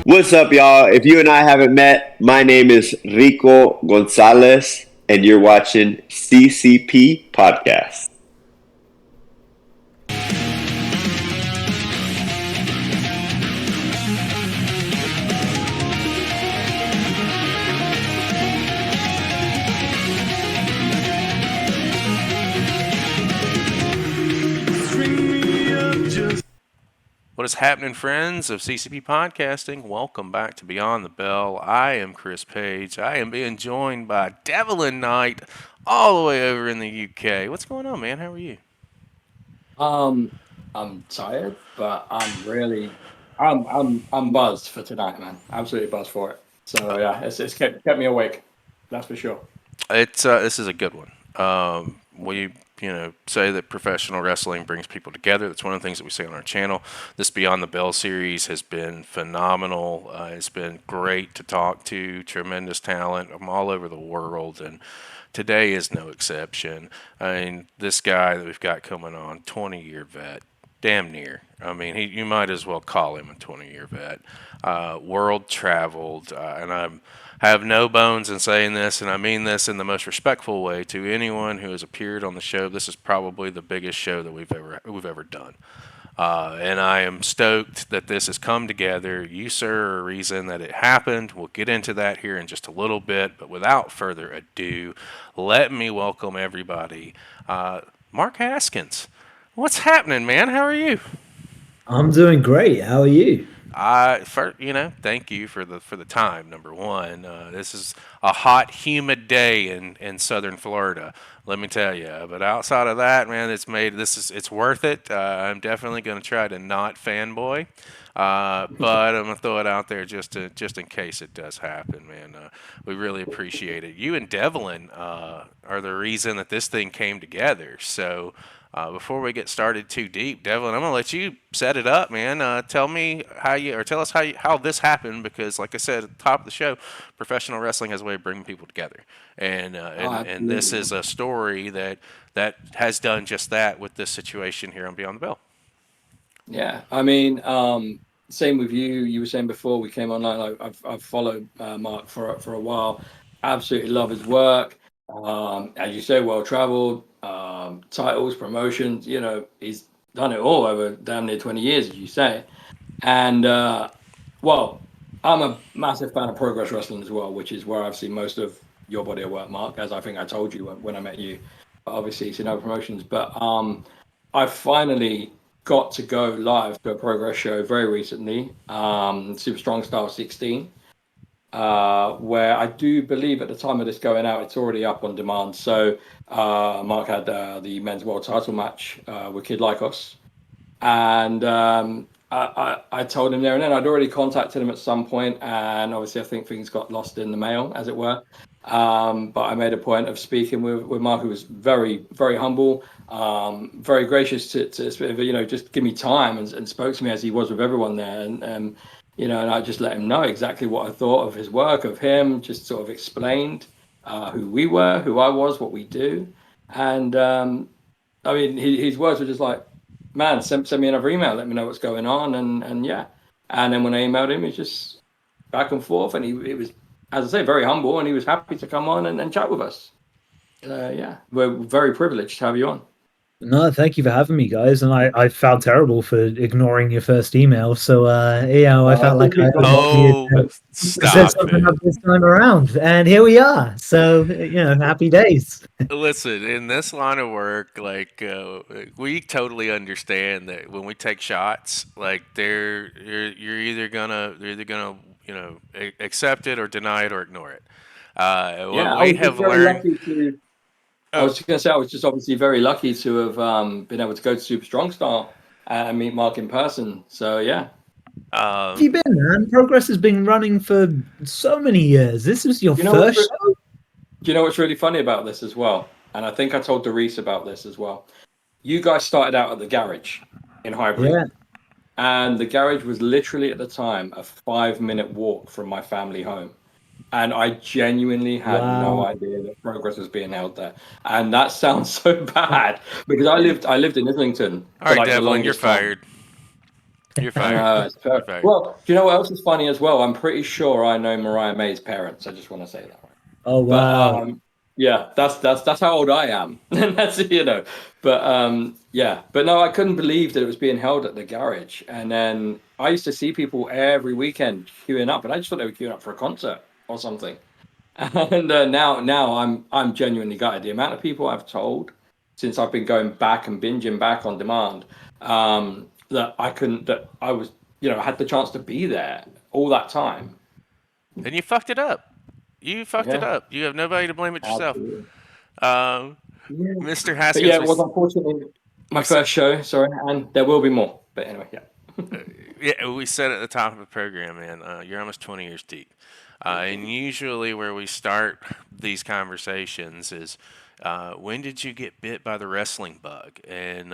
What's up, y'all? If you and I haven't met, my name is Rico Gonzalez, and you're watching CCP Podcast. What is happening, friends of CCP Podcasting? Welcome back to Beyond the Bell. I am Chris Page. I am being joined by Devlin Knight, all the way over in the UK. What's going on, man? How are you? I'm tired, but I'm buzzed for tonight, man. Absolutely buzzed for it. So yeah, it's kept me awake. That's for sure. This is a good one. We say that professional wrestling brings people together. That's one of the things that we say on our channel. This Beyond the Bell series has been phenomenal. It's been great to talk to. Tremendous talent from all over the world, and today is no exception. I mean, this guy that we've got coming on, 20-year vet, damn near. I mean, you might as well call him a 20-year vet. World traveled, and I have no bones in saying this, and I mean this in the most respectful way to anyone who has appeared on the show. This is probably the biggest show that we've ever done. And I am stoked that this has come together. You, sir, are a reason that it happened. We'll get into that here in just a little bit. But without further ado, let me welcome everybody. Mark Haskins. What's happening, man? How are you? I'm doing great. How are you? Thank you for the time. Number one, this is a hot, humid day in southern Florida. Let me tell you. But outside of that, man, it's worth it. I'm definitely going to try to not fanboy, but I'm gonna throw it out there just in case it does happen, man. We really appreciate it. You and Devlin are the reason that this thing came together. So. Before we get started too deep, Devlin, I'm gonna let you set it up, man. Tell us how this happened, because, like I said at the top of the show, professional wrestling has a way of bringing people together, and this is a story that has done just that with this situation here on Beyond the Bell. Yeah, I mean, same with you. You were saying before we came online. I've followed Mark for a while. Absolutely love his work. As you say, well traveled. Titles, promotions. He's done it all over damn near 20 years, as you say. And well, I'm a massive fan of Progress Wrestling as well, which is where I've seen most of your body of work, Mark, as I think I told you when I met you. But obviously, it's in other promotions. But I finally got to go live to a Progress show very recently, Super Strong Style 16. Where I do believe at the time of this going out, it's already up on demand. So Mark had the men's world title match with Kid Lycos, and I told him there and then. I'd already contacted him at some point, and obviously I think things got lost in the mail, as it were. But I made a point of speaking with Mark, who was very, very humble, very gracious to just give me time, and spoke to me as he was with everyone there. And I just let him know exactly what I thought of his work, of him, just sort of explained who we were, who I was, what we do. And I mean, his words were just like, man, send me another email, let me know what's going on. And yeah. And then when I emailed him, it's just back and forth. And it was, as I say, very humble, and he was happy to come on and chat with us. Yeah, we're very privileged to have you on. No, thank you for having me, guys. And I felt terrible for ignoring your first email. So, I felt like I said something up this time around. And here we are. So, happy days. Listen, in this line of work, we totally understand that when we take shots, like you're either gonna accept it or deny it or ignore it. Yeah, we have learned. I was just going to say, I was just obviously very lucky to have been able to go to Super Strong Style and meet Mark in person. So, yeah. Have you been, man? Progress has been running for so many years. This is your first show? Do you know what's really funny about this as well? And I think I told Doris about this as well. You guys started out at the garage in Highbury. Yeah. And the garage was literally at the time a 5-minute walk from my family home. And I genuinely had no idea that Progress was being held there. And that sounds so bad because I lived in Islington. All right, Devlin, you're fired. You're fired. You're fired. Well, do you know what else is funny as well? I'm pretty sure I know Mariah May's parents. I just want to say that. Oh wow! But yeah, that's how old I am. And that's But yeah, but no, I couldn't believe that it was being held at the garage. And then I used to see people every weekend queuing up, and I just thought they were queuing up for a concert or something. And now I'm genuinely gutted. The amount of people I've told since I've been going back and binging back on demand, that I was, had the chance to be there all that time. And you fucked it up. You fucked it up. You have nobody to blame but yourself. Mr. Haskins. But yeah, it was unfortunately my first show. Sorry, and there will be more. But anyway, yeah. Yeah, we said at the top of the program, man, you're almost 20 years deep. And usually where we start these conversations is, when did you get bit by the wrestling bug? And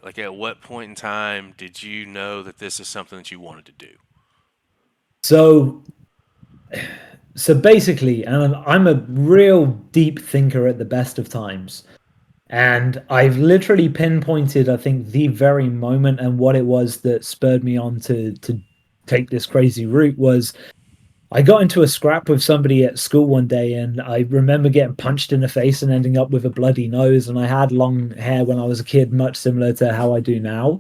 like at what point in time did you know that this is something that you wanted to do? So basically, and I'm a real deep thinker at the best of times. And I've literally pinpointed, I think, the very moment and what it was that spurred me on to take this crazy route was I got into a scrap with somebody at school one day, and I remember getting punched in the face and ending up with a bloody nose. And I had long hair when I was a kid, much similar to how I do now.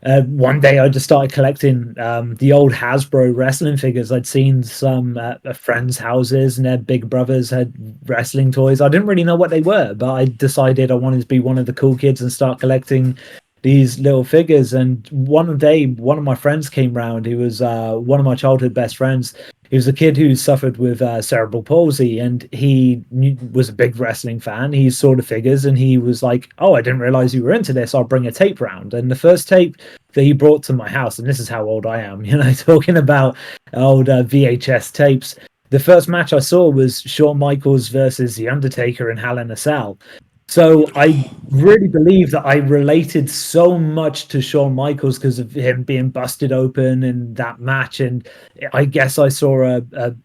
One day I just started collecting the old Hasbro wrestling figures. I'd seen some at friends' houses, and their big brothers had wrestling toys. I didn't really know what they were, but I decided I wanted to be one of the cool kids and start collecting these little figures. And one day, one of my friends came round. He was one of my childhood best friends. He was a kid who suffered with cerebral palsy, and he was a big wrestling fan. He saw the figures, and he was like, "Oh, I didn't realize you were into this. I'll bring a tape round." And the first tape that he brought to my house, and this is how old I am, talking about old VHS tapes. The first match I saw was Shawn Michaels versus The Undertaker in Hell in a Cell. So I really believe that I related so much to Shawn Michaels because of him being busted open in that match. And I guess I saw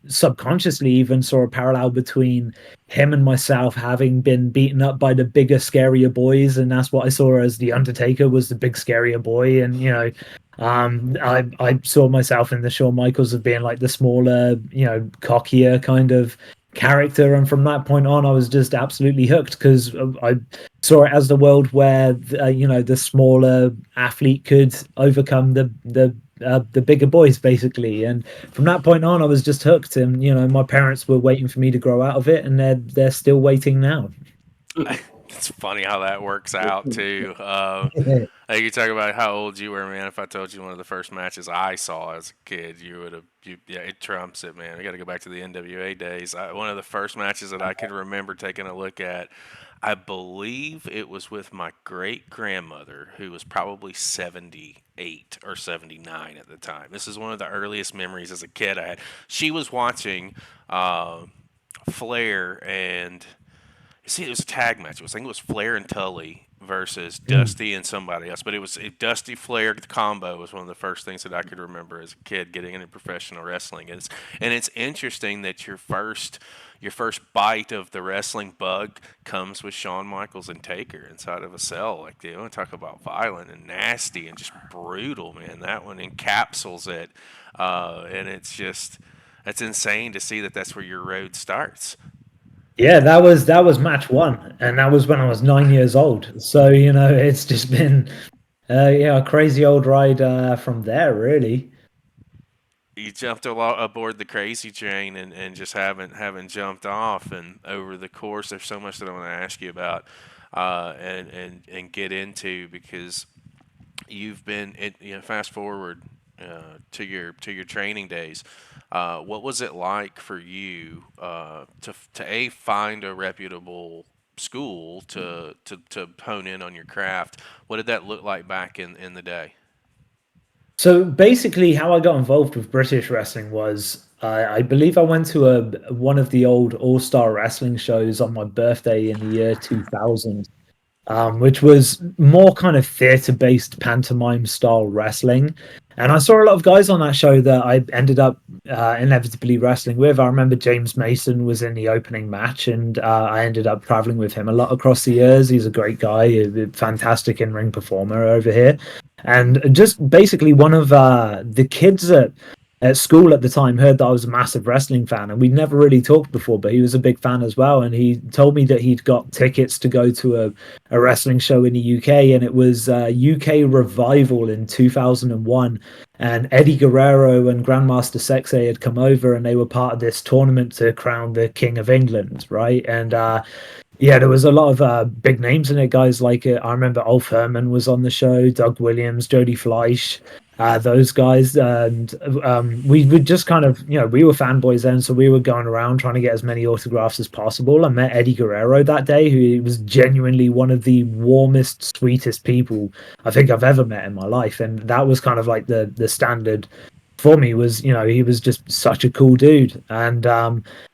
subconsciously even saw a parallel between him and myself having been beaten up by the bigger, scarier boys. And that's what I saw as The Undertaker was the big, scarier boy. And, I saw myself in the Shawn Michaels of being like the smaller, cockier kind of character, and from that point on I was just absolutely hooked because I saw it as the world where the smaller athlete could overcome the bigger boys basically, and from that point on I was just hooked. And my parents were waiting for me to grow out of it, and they're still waiting now. It's funny how that works out too. You talk about how old you were, man. If I told you one of the first matches I saw as a kid, you would have. Yeah, it trumps it, man. We got to go back to the NWA days. One of the first matches that I can remember taking a look at, I believe it was with my great grandmother, who was probably 78 or 79 at the time. This is one of the earliest memories as a kid I had. She was watching Flair and. See, it was a tag match. I think it was Flair and Tully versus Dusty and somebody else. But it was Dusty Flair combo was one of the first things that I could remember as a kid getting into professional wrestling. And it's interesting that your first bite of the wrestling bug comes with Shawn Michaels and Taker inside of a cell. Like, they want to talk about violent and nasty and just brutal, man. That one encapsulates it, and it's insane to see that that's where your road starts. Yeah, that was match one, and that was when I was 9 years old. So it's just been a crazy old ride from there, really. You jumped aboard the crazy train and just haven't jumped off. And over the course, there's so much that I want to ask you about and get into, because you've been fast forward to your training days. What was it like for you to find a reputable school to hone in on your craft? What did that look like back in the day? So basically, how I got involved with British wrestling was I believe I went to one of the old All-Star wrestling shows on my birthday in the year 2000. which was more kind of theater-based pantomime style wrestling. And I saw a lot of guys on that show that I ended up inevitably wrestling with. I remember James Mason was in the opening match, and I ended up traveling with him a lot across the years. He's a great guy, a fantastic in-ring performer over here. And just basically one of the kids at school at the time heard that I was a massive wrestling fan, and we'd never really talked before, but he was a big fan as well. And he told me that he'd got tickets to go to a wrestling show in the UK, and it was UK Revival in 2001. And Eddie Guerrero and Grandmaster Sexay had come over, and they were part of this tournament to crown the King of England, right? And yeah, there was a lot of big names in it, guys like I remember Ulf Herman was on the show, Doug Williams, Jody Fleisch, those guys. And we would just kind of, we were fanboys then, so we were going around trying to get as many autographs as possible. I met Eddie Guerrero that day, who was genuinely one of the warmest, sweetest people I think I've ever met in my life. And that was kind of like the standard for me. Was he was just such a cool dude. And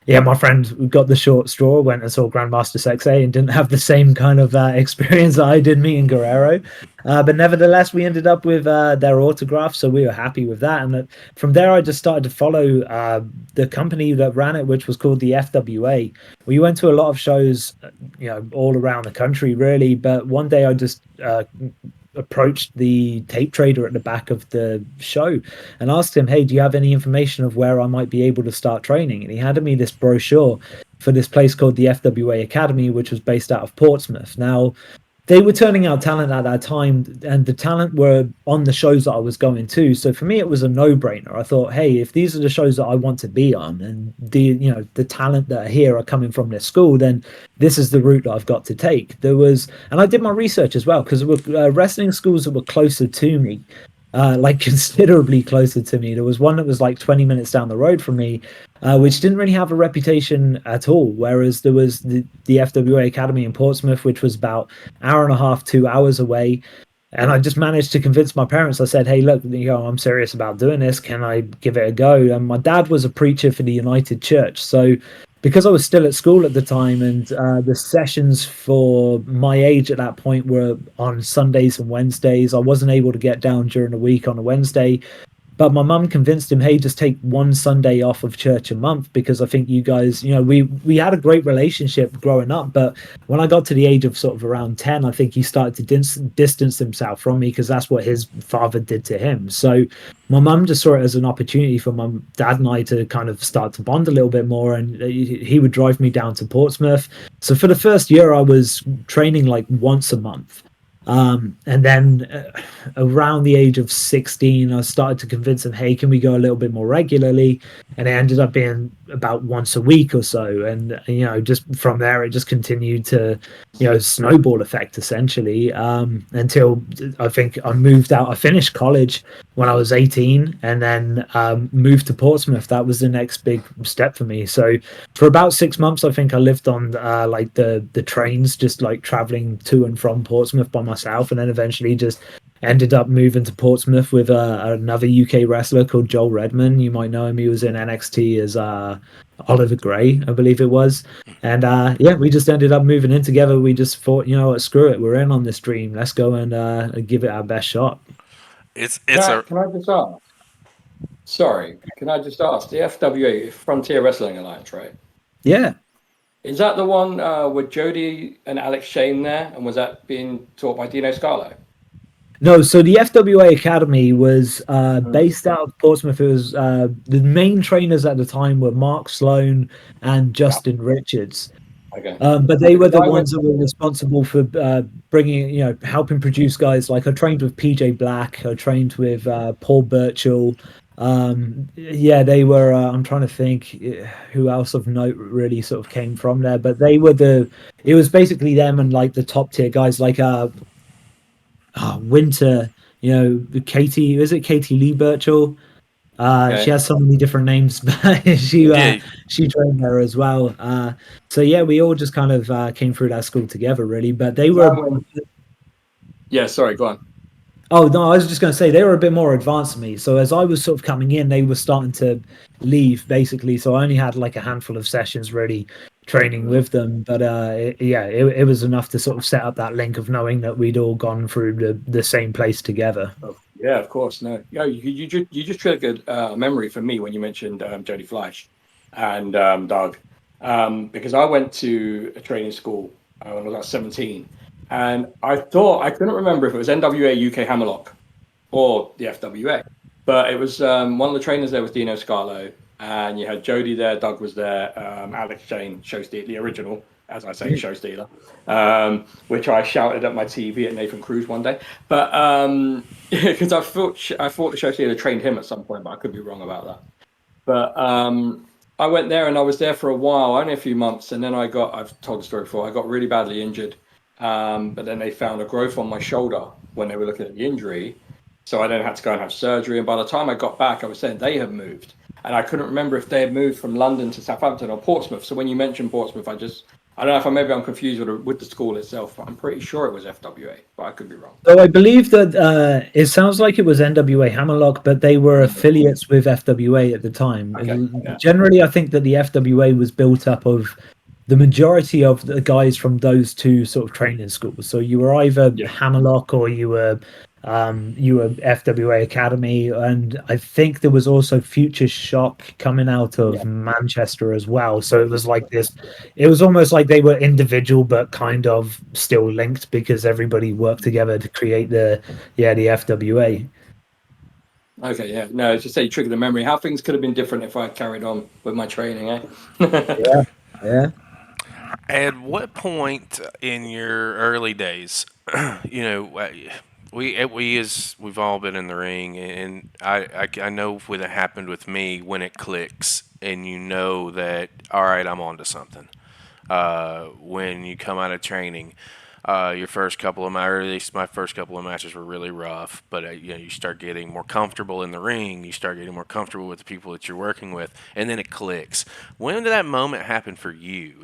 yeah, my friend got the short straw, went and saw Grandmaster Sexay, and didn't have the same kind of experience that I did meeting Guerrero, but nevertheless we ended up with their autograph, so we were happy with that. And from there I just started to follow the company that ran it, which was called the FWA. We went to a lot of shows all around the country really, but one day I just approached the tape trader at the back of the show and asked him, hey, do you have any information of where I might be able to start training? And he handed me this brochure for this place called the FWA Academy, which was based out of Portsmouth. Now, they were turning out talent at that time, and the talent were on the shows that I was going to. So for me, it was a no-brainer. I thought, hey, if these are the shows that I want to be on, and the talent that are here are coming from this school, then this is the route that I've got to take. And I did my research as well, because there were wrestling schools that were closer to me, like considerably closer to me. There was one that was like 20 minutes down the road from me, which didn't really have a reputation at all. Whereas there was the FWA Academy in Portsmouth, which was about an hour and a half, 2 hours away. And I just managed to convince my parents. I said, hey, look, I'm serious about doing this. Can I give it a go? And my dad was a preacher for the United Church. So because I was still at school at the time, and the sessions for my age at that point were on Sundays and Wednesdays, I wasn't able to get down during the week on a Wednesday. But my mum convinced him, hey, just take one Sunday off of church a month, because I think you guys, we had a great relationship growing up. But when I got to the age of sort of around 10, I think he started to distance himself from me, because that's what his father did to him. So my mum just saw it as an opportunity for my dad and I to kind of start to bond a little bit more. And he would drive me down to Portsmouth. So for the first year, I was training like once a month. And then around the age of 16, I started to convince him, hey, can we go a little bit more regularly? And it ended up being about once a week or so. And, just from there, it just continued to, snowball effect, essentially, until I think I moved out. I finished college when I was 18, and then moved to Portsmouth. That was the next big step for me. So for about 6 months, I think I lived on like the trains, just like traveling to and from Portsmouth by myself, and then eventually just ended up moving to Portsmouth with another UK wrestler called Joel Redman. You might know him. He was in NXT as Oliver Gray, I believe it was. And yeah, we just ended up moving in together. We just thought, screw it, we're in on this dream. Let's go and give it our best shot. Can I just ask? Sorry, can I just ask? The FWA, Frontier Wrestling Alliance, right? Yeah. Is that the one with Jody and Alex Shane there? And was that being taught by Dino Scarlo? No, so the FWA Academy was based out of Portsmouth. It was the main trainers at the time were Mark Sloan and Justin Richards. Okay. But they were the ones that were responsible for bringing, helping produce guys. Like I trained with PJ Black. I trained with Paul Burchill. Yeah, they were. I'm trying to think who else of note really sort of came from there. But they were it was basically them and like the top tier guys like Winter, Katie, is it Katie Lee Burchill? Okay. She has so many different names, but she trained there as well. So yeah, we all just kind of came through that school together, really. But they were. Yeah, sorry, go on. Oh no, I was just going to say they were a bit more advanced than me. So as I was sort of coming in, they were starting to leave basically. So I only had like a handful of sessions really training with them, but it was enough to sort of set up that link of knowing that we'd all gone through the same place together. Yeah, of course. No, you just triggered a memory for me when you mentioned Jody Fleisch and Doug, because I went to a training school when I was like 17, and I couldn't remember if it was NWA UK Hammerlock or the FWA, but it was one of the trainers there was Dino Scarlo, and you had Jody there, Doug was there, Alex Shane, show stealer, the original, as I say, show stealer, which I shouted at my TV at Nathan Cruz one day, but because I thought the show stealer trained him at some point, but I could be wrong about that. But I went there and I was there for a while, only a few months, and then I've told the story before, I got really badly injured, but then they found a growth on my shoulder when they were looking at the injury. So I then had to go and have surgery. And by the time I got back, I was saying they had moved. And I couldn't remember if they had moved from London to Southampton or Portsmouth. So when you mentioned Portsmouth, I don't know if I'm confused with the school itself, but I'm pretty sure it was FWA, but I could be wrong. So I believe that it sounds like it was NWA Hammerlock, but they were affiliates with FWA at the time. Okay, yeah. Generally, I think that the FWA was built up of the majority of the guys from those two sort of training schools. So you were either Hammerlock or you were FWA Academy, and I think there was also Future Shock coming out of Manchester as well. So it was like this. It was almost like they were individual, but kind of still linked because everybody worked together to create the FWA. Okay, yeah. No, just say you triggered the memory. How things could have been different if I had carried on with my training, eh? Yeah. At what point in your early days, we've all been in the ring, and I know when it happened with me, when it clicks and you know that, all right, I'm onto something. When you come out of training, my first couple of matches were really rough, but you start getting more comfortable in the ring, you start getting more comfortable with the people that you're working with, and then it clicks. When did that moment happen for you?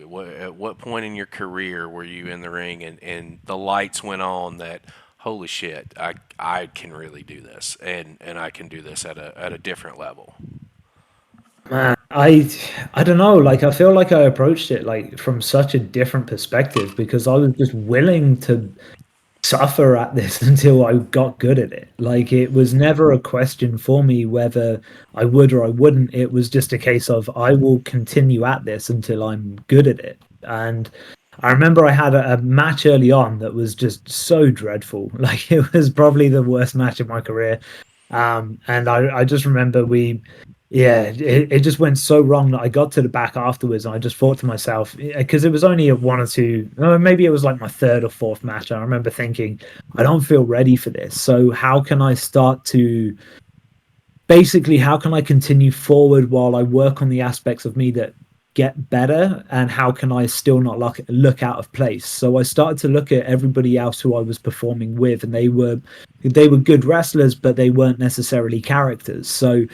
At what point in your career were you in the ring and the lights went on that, holy shit, I can really do this, and I can do this at a different level? Man, I don't know. Like, I feel like I approached it like from such a different perspective because I was just willing to suffer at this until I got good at it. Like, it was never a question for me whether I would or I wouldn't. It was just a case of I will continue at this until I'm good at it. And I remember I had a match early on that was just so dreadful. Like, it was probably the worst match of my career. And I just remember it just went so wrong that I got to the back afterwards and I just thought to myself, because it was only a one or two, maybe it was like my third or fourth match. I remember thinking, I don't feel ready for this. So how can I how can I continue forward while I work on the aspects of me that get better, and how can I still not look out of place? So I started to look at everybody else who I was performing with, and they were good wrestlers, but they weren't necessarily characters. So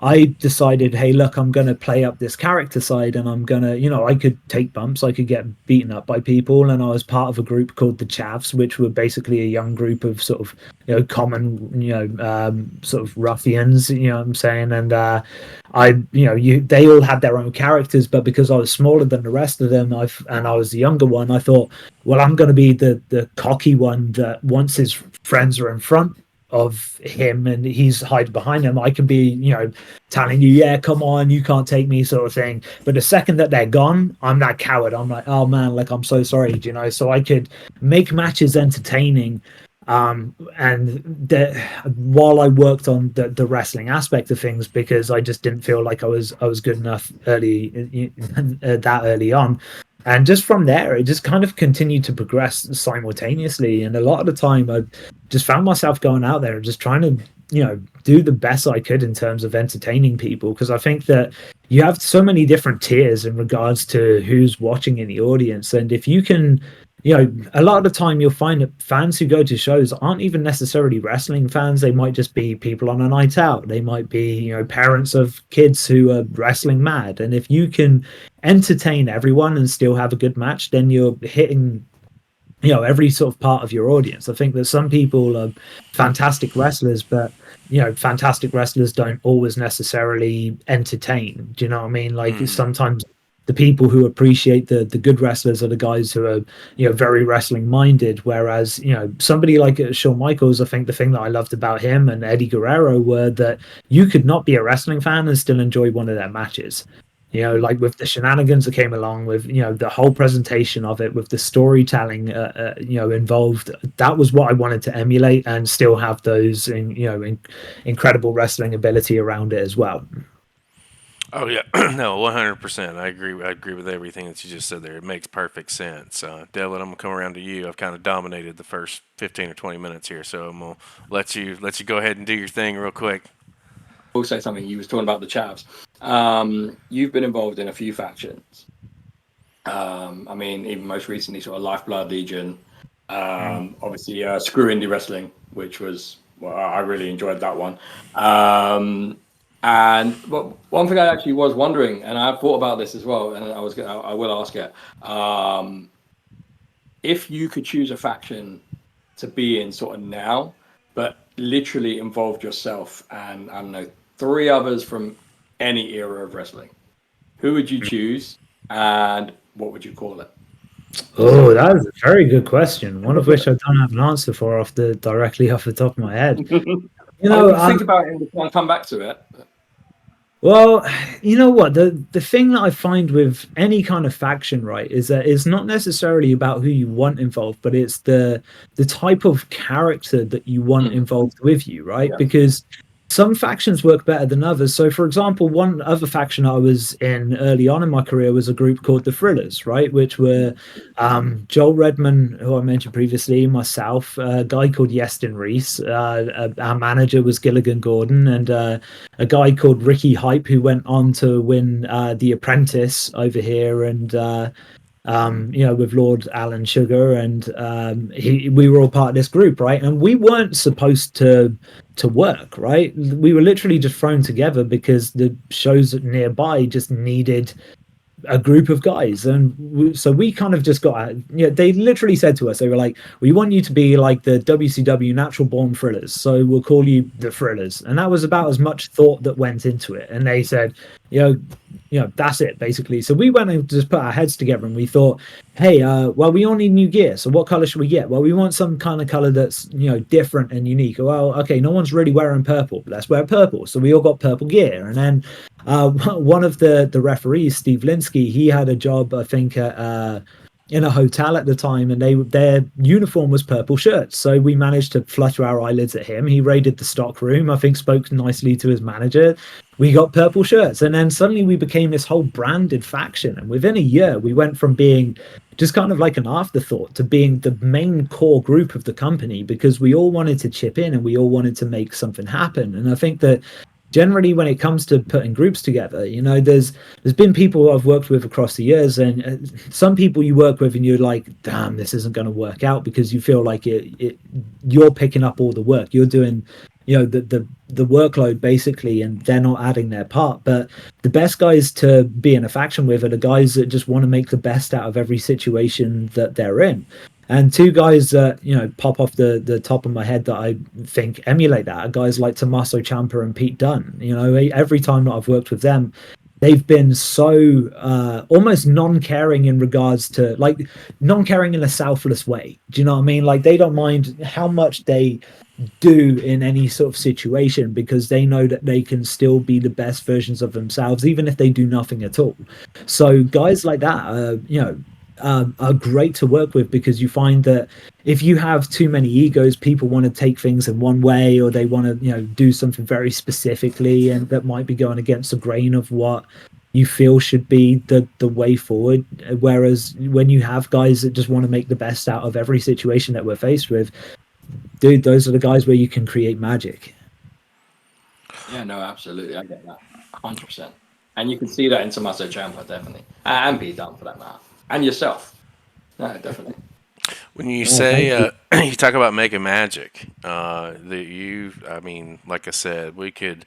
I decided, hey, look, I'm going to play up this character side, and I'm going to, I could take bumps, I could get beaten up by people. And I was part of a group called the Chavs, which were basically a young group of sort of, common, sort of ruffians, you know what I'm saying? And they all had their own characters, but because I was smaller than the rest of them, and I was the younger one, I thought, well, I'm going to be the cocky one that once his friends are in front of him and he's hiding behind them, I can be, telling you, yeah, come on, you can't take me, sort of thing. But the second that they're gone, I'm that coward. I'm like, oh man, like, I'm so sorry, so I could make matches entertaining. And while I worked on the wrestling aspect of things, because I just didn't feel like I was good enough that early on. And just from there, it just kind of continued to progress simultaneously. And a lot of the time, I just found myself going out there and just trying to, do the best I could in terms of entertaining people. Because I think that you have so many different tiers in regards to who's watching in the audience. And if you can, a lot of the time you'll find that fans who go to shows aren't even necessarily wrestling fans. They might just be people on a night out. They might be, parents of kids who are wrestling mad. And if you can entertain everyone and still have a good match, then you're hitting, every sort of part of your audience. I think that some people are fantastic wrestlers, but fantastic wrestlers don't always necessarily entertain. Do you know what I mean? Like, sometimes the people who appreciate the good wrestlers are the guys who are, you know, very wrestling minded. Whereas, you know, somebody like Shawn Michaels, I think the thing that I loved about him and Eddie Guerrero were that you could not be a wrestling fan and still enjoy one of their matches. You know, like with the shenanigans that came along with, you know, the whole presentation of it, with the storytelling, you know, involved. That was what I wanted to emulate and still have those, incredible wrestling ability around it as well. Oh yeah, no, 100%. I agree. I agree with everything that you just said there. It makes perfect sense. Dylan, I'm gonna come around to you. I've kind of dominated the first 15 or 20 minutes here, so I'm gonna let you go ahead and do your thing real quick. We'll say something. You was talking about the chavs. You've been involved in a few factions. I mean, even most recently, sort of Lifeblood Legion. Obviously, Screw Indie Wrestling, which was, well, I really enjoyed that one. And one thing I actually was wondering, and I've thought about this as well, and I will ask it. If you could choose a faction to be in sort of now, but literally involved yourself and, I don't know, 3 others from any era of wrestling, who would you choose and what would you call it? Oh, that is a very good question. One of which I don't have an answer for directly off the top of my head. You know, think about it and come back to it. Well, you know what? The thing that I find with any kind of faction, right, is that it's not necessarily about who you want involved, but it's the type of character that you want involved with you, right? Yeah. Because some factions work better than others. So, for example, one other faction I was in early on in my career was a group called the Thrillers, right? Which were Joel Redman, who I mentioned previously, myself, a guy called Yestin Reese, our manager was Gilligan Gordon, and a guy called Ricky Hype, who went on to win The Apprentice over here, and you know, with Lord Alan Sugar, and we were all part of this group, right? And we weren't supposed to work, right? We were literally just thrown together because the shows nearby just needed a group of guys, and so we kind of just got, you know, they literally said to us, they were like, we want you to be like the WCW Natural Born Thrillers, so we'll call you the Thrillers. And that was about as much thought that went into it. And they said, you know, that's it basically. So we went and just put our heads together and we thought, hey, well, we all need new gear, so what color should we get? Well, we want some kind of color that's, you know, different and unique. Well, okay, no one's really wearing purple, let's wear purple. So we all got purple gear. And then one of the referees, Steve Linsky, he had a job, I think, in a hotel at the time, and their uniform was purple shirts. So we managed to flutter our eyelids at him. He raided the stock room, I think, spoke nicely to his manager. We got purple shirts, and then suddenly we became this whole branded faction. And within a year, we went from being just kind of like an afterthought to being the main core group of the company, because we all wanted to chip in and we all wanted to make something happen. And I think that generally, when it comes to putting groups together, you know, there's been people I've worked with across the years, and some people you work with and you're like, damn, this isn't going to work out, because you feel like you're picking up all the work, you're doing, you know, the workload basically, and they're not adding their part. But the best guys to be in a faction with are the guys that just want to make the best out of every situation that they're in. And 2 guys that, you know, pop off the top of my head that I think emulate that are guys like Tommaso Ciampa and Pete Dunne. You know, every time that I've worked with them, they've been so almost non-caring in regards to, like, non-caring in a selfless way. Do you know what I mean? Like, they don't mind how much they do in any sort of situation, because they know that they can still be the best versions of themselves, even if they do nothing at all. So guys like that, you know, are great to work with, because you find that if you have too many egos, people want to take things in one way, or they want to, you know, do something very specifically, and that might be going against the grain of what you feel should be the way forward. Whereas when you have guys that just want to make the best out of every situation that we're faced with, dude, those are the guys where you can create magic. Yeah, no, absolutely, I get that 100%. And you can see that in Tommaso Ciampa, definitely, and Pete Dunne for that matter. And yourself. No, definitely. When you say, you talk about making magic, I mean, like I said, we could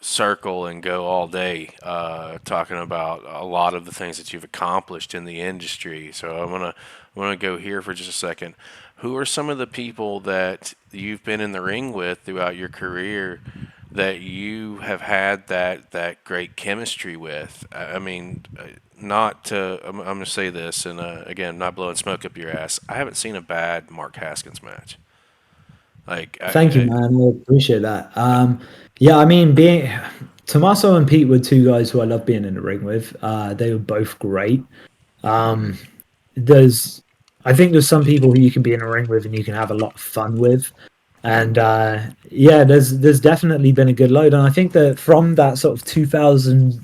circle and go all day talking about a lot of the things that you've accomplished in the industry. So I'm gonna go here for just a second. Who are some of the people that you've been in the ring with throughout your career that you have had that great chemistry with. I mean, not to, I'm going to say this, and again, not blowing smoke up your ass. I haven't seen a bad Mark Haskins match. Like, Thank you, man. I appreciate that. Yeah, I mean, being Tommaso and Pete were two guys who I love being in the ring with. They were both great. I think there's some people who you can be in a ring with and you can have a lot of fun with. And yeah, there's definitely been a good load. And I think that from that sort of 2000,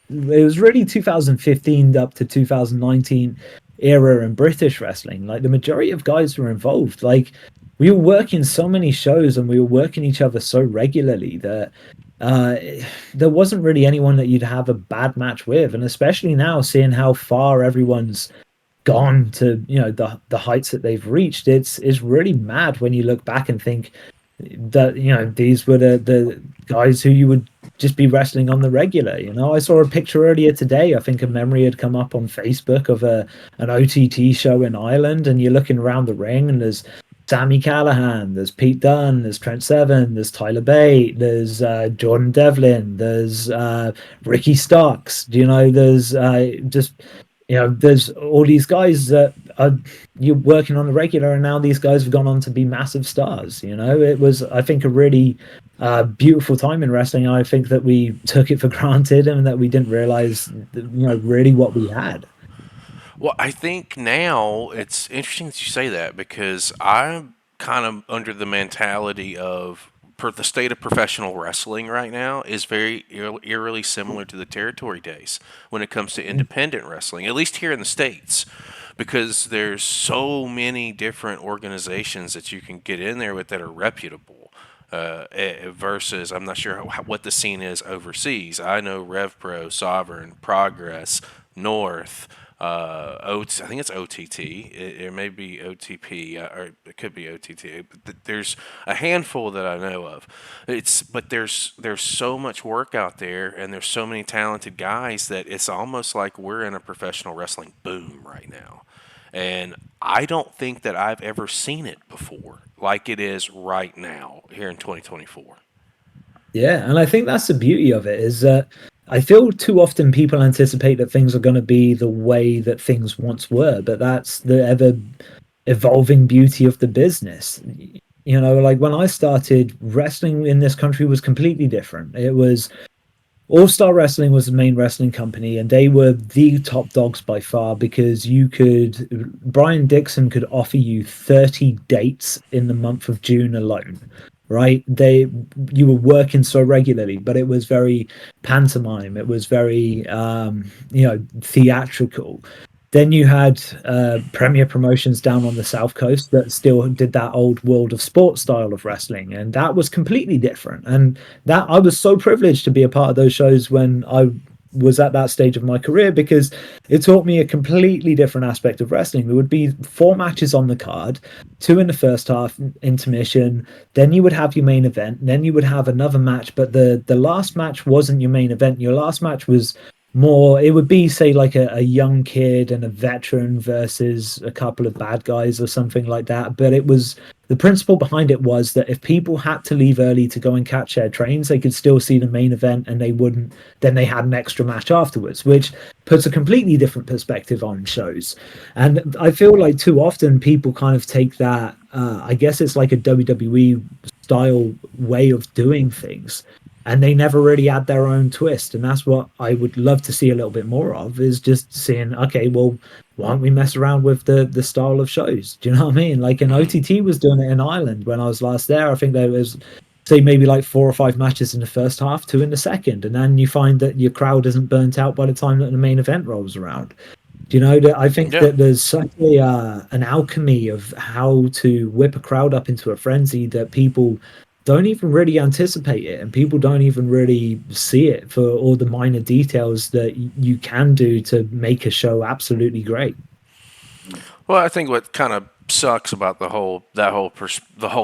it was really 2015 up to 2019 era in British wrestling. Like the majority of guys were involved. Like we were working so many shows and we were working each other so regularly that uh, there wasn't really anyone that you'd have a bad match with. And especially now, seeing how far everyone's gone to, the heights that they've reached, it's really mad when you look back and think that these were the guys who you would just be wrestling on the regular. I saw a picture earlier today. I think a memory had come up on Facebook of an OTT show in Ireland, and you're looking around the ring and there's Sammy Callahan, there's Pete Dunne, there's Trent Seven, there's Tyler Bate, there's Jordan Devlin, there's Ricky Starks. There's just there's all these guys that you're working on a regular, and now these guys have gone on to be massive stars. It was, I think, a really beautiful time in wrestling. I think that we took it for granted and that we didn't realize, really what we had. Well, I think now it's interesting that you say that, because I'm kind of under the mentality of the state of professional wrestling right now is very eerily similar to the territory days when it comes to independent wrestling, at least here in the States, because there's so many different organizations that you can get in there with that are reputable. Versus, I'm not sure what the scene is overseas. I know RevPro, Sovereign, Progress, North, I think it's OTT. It may be OTP, or it could be OTT. But there's a handful that I know of. But there's so much work out there, and there's so many talented guys that it's almost like we're in a professional wrestling boom right now. And I don't think that I've ever seen it before like it is right now here in 2024. Yeah, and I think that's the beauty of it, is that I feel too often people anticipate that things are going to be the way that things once were, but that's the ever evolving beauty of the business. Like when I started, wrestling in this country was completely different. It was All Star Wrestling was the main wrestling company, and they were the top dogs by far, because Brian Dixon could offer you 30 dates in the month of June alone. Right, you were working so regularly, but it was very pantomime. It was very theatrical. Then you had Premier Promotions down on the South Coast that still did that old World of Sport style of wrestling, and that was completely different. And that I was so privileged to be a part of those shows when I was at that stage of my career, because it taught me a completely different aspect of wrestling. There would be 4 matches on the card, 2 in the first half, intermission, then you would have your main event, then you would have another match, but the last match wasn't your main event. Your last match was more, it would be, say, like a young kid and a veteran versus a couple of bad guys or something like that. But it was, the principle behind it was that if people had to leave early to go and catch their trains, they could still see the main event, and then they had an extra match afterwards, which puts a completely different perspective on shows. And I feel like too often people kind of take that, I guess it's like a WWE style way of doing things, and they never really add their own twist. And that's what I would love to see a little bit more of, is just seeing, okay, well, why don't we mess around with the style of shows? Do you know what I mean? Like an OTT was doing it in Ireland when I was last there. I think there was, say, maybe like 4 or 5 matches in the first half, 2 in the second. And then you find that your crowd isn't burnt out by the time that the main event rolls around. Do you know, that I think that there's such an alchemy of how to whip a crowd up into a frenzy that people don't even really anticipate it, and people don't even really see it for all the minor details that you can do to make a show absolutely great. Well, I think what kind of sucks about the whole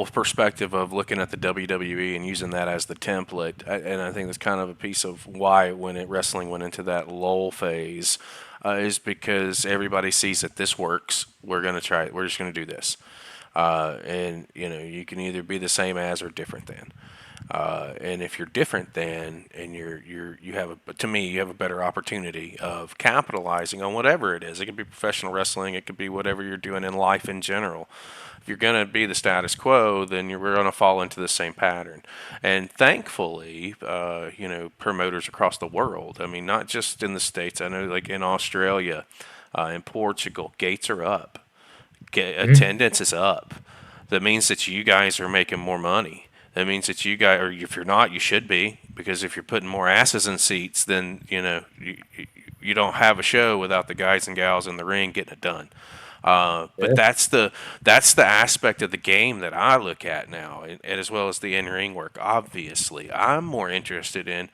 perspective of looking at the WWE and using that as the template, and I think that's kind of a piece of why wrestling went into that lull phase, is because everybody sees that this works. We're going to try it. We're just going to do this. And you can either be the same as or different than. And if you're different than, and you have to me, you have a better opportunity of capitalizing on whatever it is. It could be professional wrestling. It could be whatever you're doing in life in general. If you're going to be the status quo, then you're going to fall into the same pattern. And thankfully, promoters across the world, I mean, not just in the States, I know like in Australia, in Portugal, gates are up. Attendance is up. That means that you guys are making more money. That means that you guys, or if you're not, you should be, because if you're putting more asses in seats, then you don't have a show without the guys and gals in the ring getting it done. But that's the aspect of the game that I look at now, and as well as the in-ring work. Obviously, I'm more interested in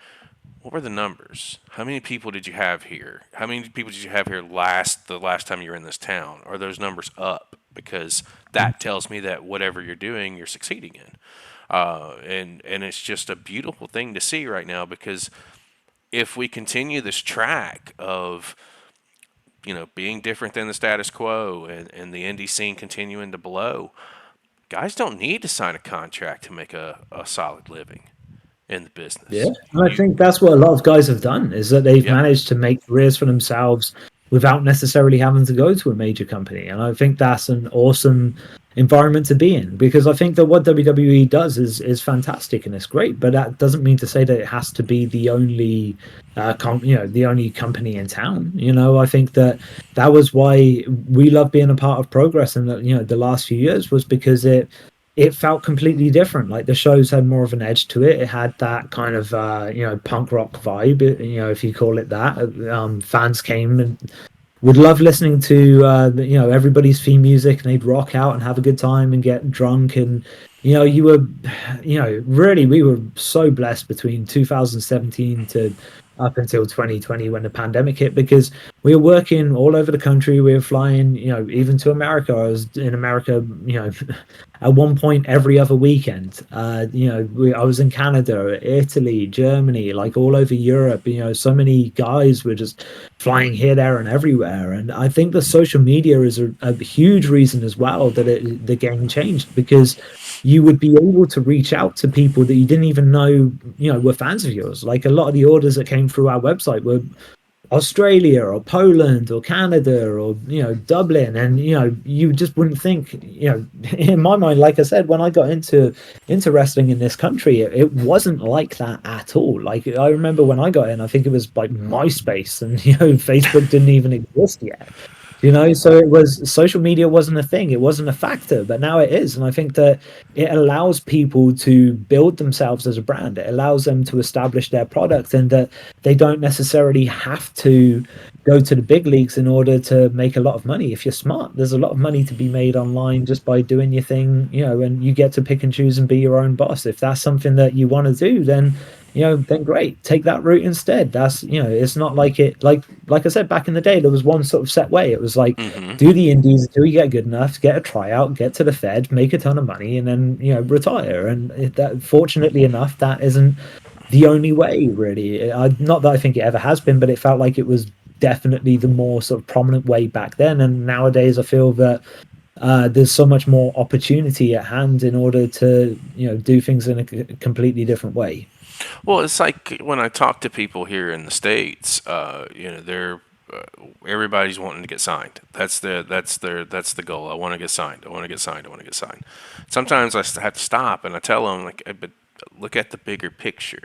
what were the numbers? How many people did you have here? How many people did you have here the last time you were in this town? Are those numbers up? Because that tells me that whatever you're doing, you're succeeding in. And it's just a beautiful thing to see right now, because if we continue this track of being different than the status quo, and the indie scene continuing to blow, guys don't need to sign a contract to make a solid living in the business. Yeah, and I think that's what a lot of guys have done, is that they've managed to make careers for themselves without necessarily having to go to a major company. And I think that's an awesome environment to be in, because I think that what WWE does is fantastic and it's great, but that doesn't mean to say that it has to be the only the only company in town. I think that was why we love being a part of Progress in the last few years, was because it felt completely different. Like, the shows had more of an edge to it. It had that kind of punk rock vibe, if you call it that. Fans came and would love listening to everybody's theme music, and they'd rock out and have a good time and get drunk. And you were really, we were so blessed between 2017 to up until 2020 when the pandemic hit, because we were working all over the country. We were flying, even to America. I was in America, at one point every other weekend. I was in Canada, Italy, Germany, like all over Europe. So many guys were just flying here, there, and everywhere. And I think the social media is a huge reason as well that the game changed, because you would be able to reach out to people that you didn't even know, were fans of yours. Like, a lot of the orders that came through our website were Australia or Poland or Canada or Dublin, and you just wouldn't think, in my mind, like I said, when I got into wrestling in this country, it wasn't like that at all. Like, I remember when I got in, I think it was like MySpace, and Facebook didn't even exist yet. So it was, social media wasn't a thing, it wasn't a factor, but now it is. And I think that it allows people to build themselves as a brand. It allows them to establish their product, and that they don't necessarily have to go to the big leagues in order to make a lot of money. If you're smart, there's a lot of money to be made online just by doing your thing, and you get to pick and choose and be your own boss. If that's something that you want to do, then then great, take that route instead. That's, it's not like it, like I said, back in the day, there was one sort of set way. It was like, do the indies until you get good enough, get a tryout, get to the Fed, make a ton of money, and then, retire. And that, fortunately enough, that isn't the only way, really. Not that I think it ever has been, but it felt like it was definitely the more sort of prominent way back then. And nowadays I feel that there's so much more opportunity at hand in order to, do things in a completely different way. Well, it's like when I talk to people here in the States, they're everybody's wanting to get signed. That's the goal. I want to get signed. I want to get signed. I want to get signed. Sometimes I have to stop and I tell them, like, but look at the bigger picture.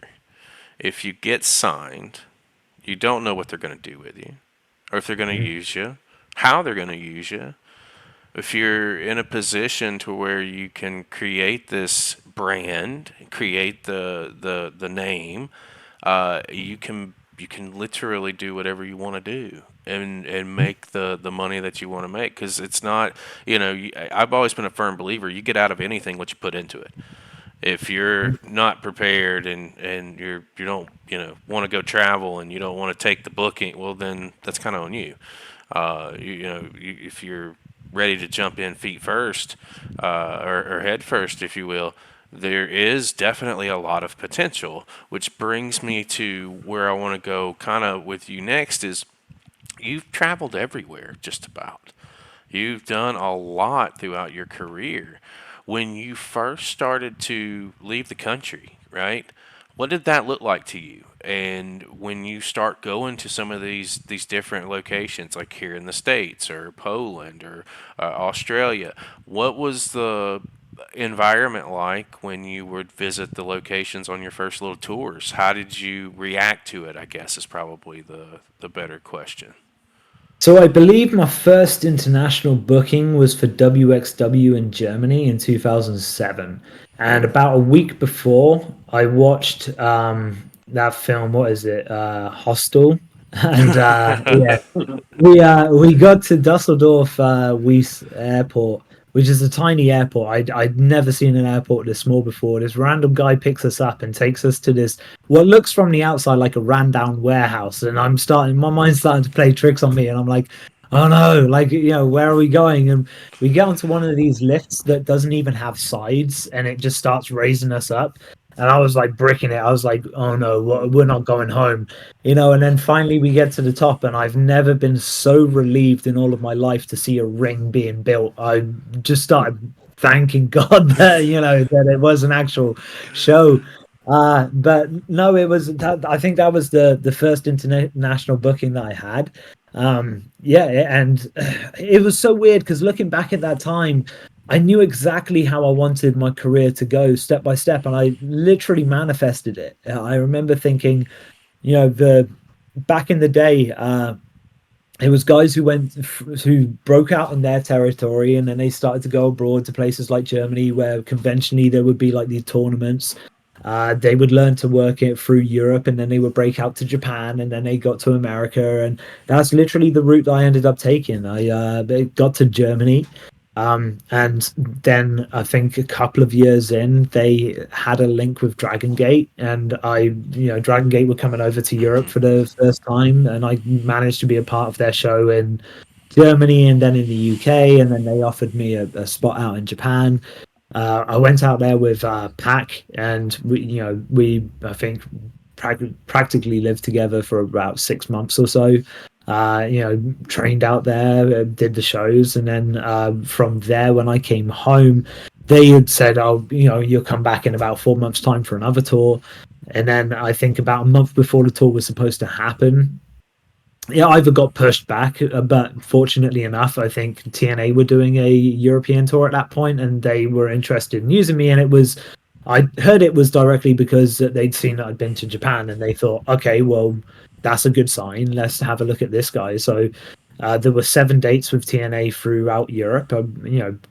If you get signed, you don't know what they're going to do with you, or if they're going to use you, how they're going to use you. If you're in a position to where you can create this brand, create the name, you can literally do whatever you want to do and make the money that you want to make. Because it's not, I've always been a firm believer, you get out of anything what you put into it. If you're not prepared and you don't want to go travel and you don't want to take the booking, well, then that's kind of on you. If you're ready to jump in feet first, or head first, if you will, there is definitely a lot of potential, which brings me to where I want to go kind of with you next is you've traveled everywhere, just about. You've done a lot throughout your career. When you first started to leave the country, right? What did that look like to you? And when you start going to some of these different locations, like here in the States or Poland or Australia, what was the environment like when you would visit the locations on your first little tours? How did you react to it, I guess, is probably the better question. So I believe my first international booking was for WXW in Germany in 2007. And about a week before, I watched that film, what is it? Hostel. And yeah, we got to Dusseldorf Weiss Airport, which is a tiny airport. I'd never seen an airport this small before. This random guy picks us up and takes us to this what looks from the outside like a ran down warehouse, and my mind's starting to play tricks on me, and I'm like, oh no, like where are we going? And we get onto one of these lifts that doesn't even have sides, and it just starts raising us up. And I was like bricking it. I was like, oh no, we're not going home. And then finally we get to the top, and I've never been so relieved in all of my life to see a ring being built. I just started thanking God that that it was an actual show. But no, it was that. I think that was the first international booking that I had. Yeah, and it was so weird because looking back at that time, I knew exactly how I wanted my career to go step by step, and I literally manifested it. I remember thinking, the back in the day, it was guys who broke out in their territory, and then they started to go abroad to places like Germany, where conventionally there would be like these tournaments. They would learn to work it through Europe, and then they would break out to Japan, and then they got to America, and that's literally the route I ended up taking. I got to Germany. And then I think a couple of years in, they had a link with Dragon Gate, and Dragon Gate were coming over to Europe for the first time, and I managed to be a part of their show in Germany and then in the UK, and then they offered me a spot out in Japan. I went out there with Pac, and we I think practically lived together for about 6 months or so. Trained out there, did the shows, and then from there, when I came home, they had said, "Oh, you'll come back in about 4 months' time for another tour." And then I think about a month before the tour was supposed to happen, either got pushed back, but fortunately enough, I think TNA were doing a European tour at that point, and they were interested in using me. And I heard it was directly because they'd seen that I'd been to Japan, and they thought, okay, well, that's a good sign. Let's have a look at this guy. So there were 7 dates with TNA throughout Europe. I,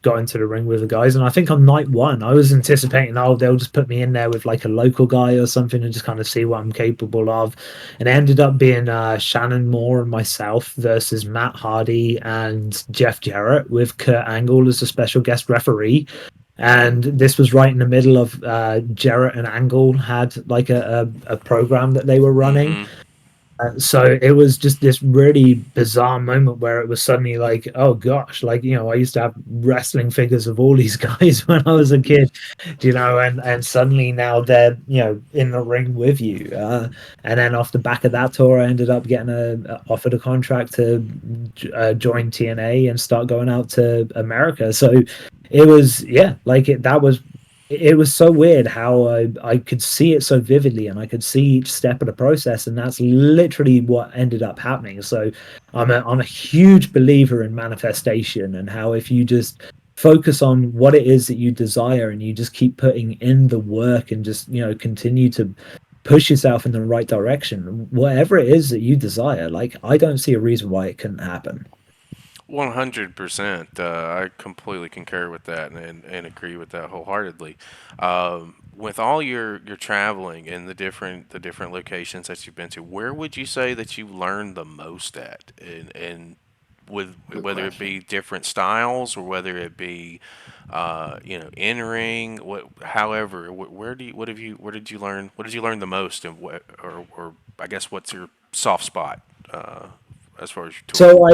got into the ring with the guys, and I think on night 1, I was anticipating, they'll just put me in there with like a local guy or something and just kind of see what I'm capable of. And it ended up being Shannon Moore and myself versus Matt Hardy and Jeff Jarrett, with Kurt Angle as a special guest referee. And this was right in the middle of Jarrett and Angle had like a program that they were running. Mm-hmm. So it was just this really bizarre moment where it was suddenly like, oh gosh, like, I used to have wrestling figures of all these guys when I was a kid, and suddenly now they're, in the ring with you. And then off the back of that tour, I ended up getting offered a contract to join TNA and start going out to America. So it was, it was so weird how I could see it so vividly, and I could see each step of the process, and that's literally what ended up happening. So I'm a huge believer in manifestation, and how if you just focus on what it is that you desire, and you just keep putting in the work, and just continue to push yourself in the right direction, whatever it is that you desire, like, I don't see a reason why it couldn't happen. 100%. I completely concur with that and agree with that wholeheartedly. With all your traveling and the different locations that you've been to, where would you say that you learned the most at? And with whether it be different styles, or whether it be in-ring, where did you learn the most, and or I guess what's your soft spot as far as your tour? So I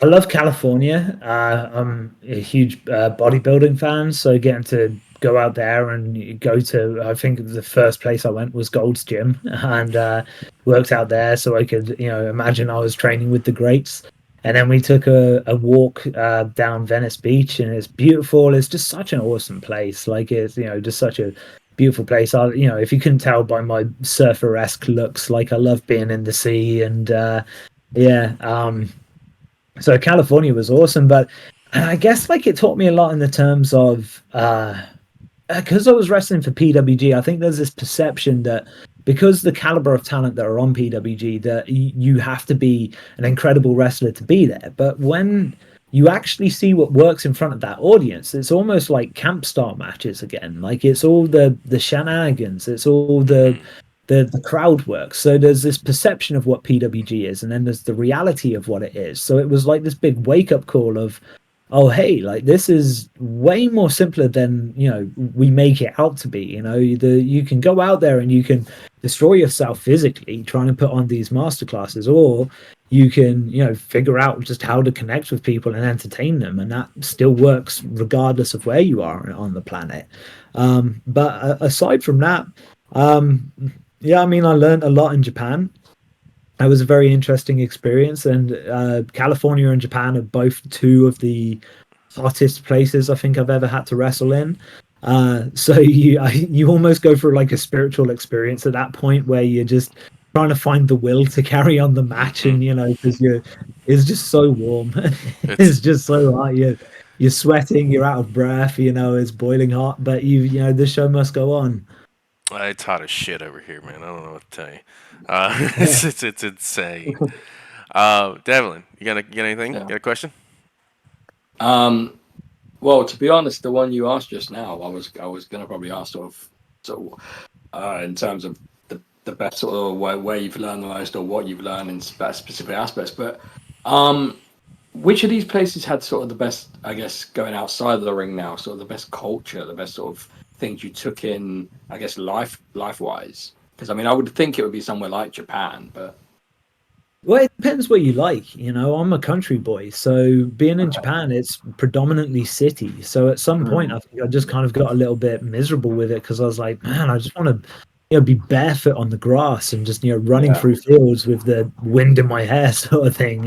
love California. I'm a huge bodybuilding fan, so getting to go out there and go to, I think the first place I went was Gold's Gym, and worked out there so I could imagine I was training with the greats. And then we took a walk down Venice Beach, and it's beautiful. It's just such an awesome place. Like, it's just such a beautiful place. If you couldn't tell by my surfer-esque looks, like I love being in the sea, and so California was awesome. But I guess like it taught me a lot in the terms of because I was wrestling for PWG. I think there's this perception that because the caliber of talent that are on PWG, that you have to be an incredible wrestler to be there. But when you actually see what works in front of that audience, it's almost like camp style matches again. Like it's all the shenanigans, it's all the crowd work. So there's this perception of what PWG is, and then there's the reality of what it is. So it was like this big wake up call of, oh hey, like this is way more simpler than we make it out to be. You can go out there and you can destroy yourself physically trying to put on these masterclasses, or you can figure out just how to connect with people and entertain them, and that still works regardless of where you are on the planet. But aside from that, I learned a lot in Japan. It was a very interesting experience, and California and Japan are both two of the hottest places I think I've ever had to wrestle in. So you almost go through like a spiritual experience at that point, where you're just trying to find the will to carry on the match, and because it's just so warm. It's just so hot. You're sweating, you're out of breath, it's boiling hot, but the show must go on. It's hot as shit over here, man. I don't know what to tell you. It's insane. Devlin, you got anything? Yeah. You got a question? Well, to be honest, the one you asked just now, I was gonna probably ask sort of in terms of the best sort of where you've learned the most, or what you've learned in specific aspects. But which of these places had sort of the best, I guess, going outside of the ring now, sort of the best culture, the best sort of things you took in, I guess, life wise? Because I would think it would be somewhere like Japan, but well, it depends what you like. I'm a country boy, so being in Japan, it's predominantly city. So at some point, I think I just kind of got a little bit miserable with it, because I was like, man, I just want to be barefoot on the grass and just running through fields with the wind in my hair, sort of thing.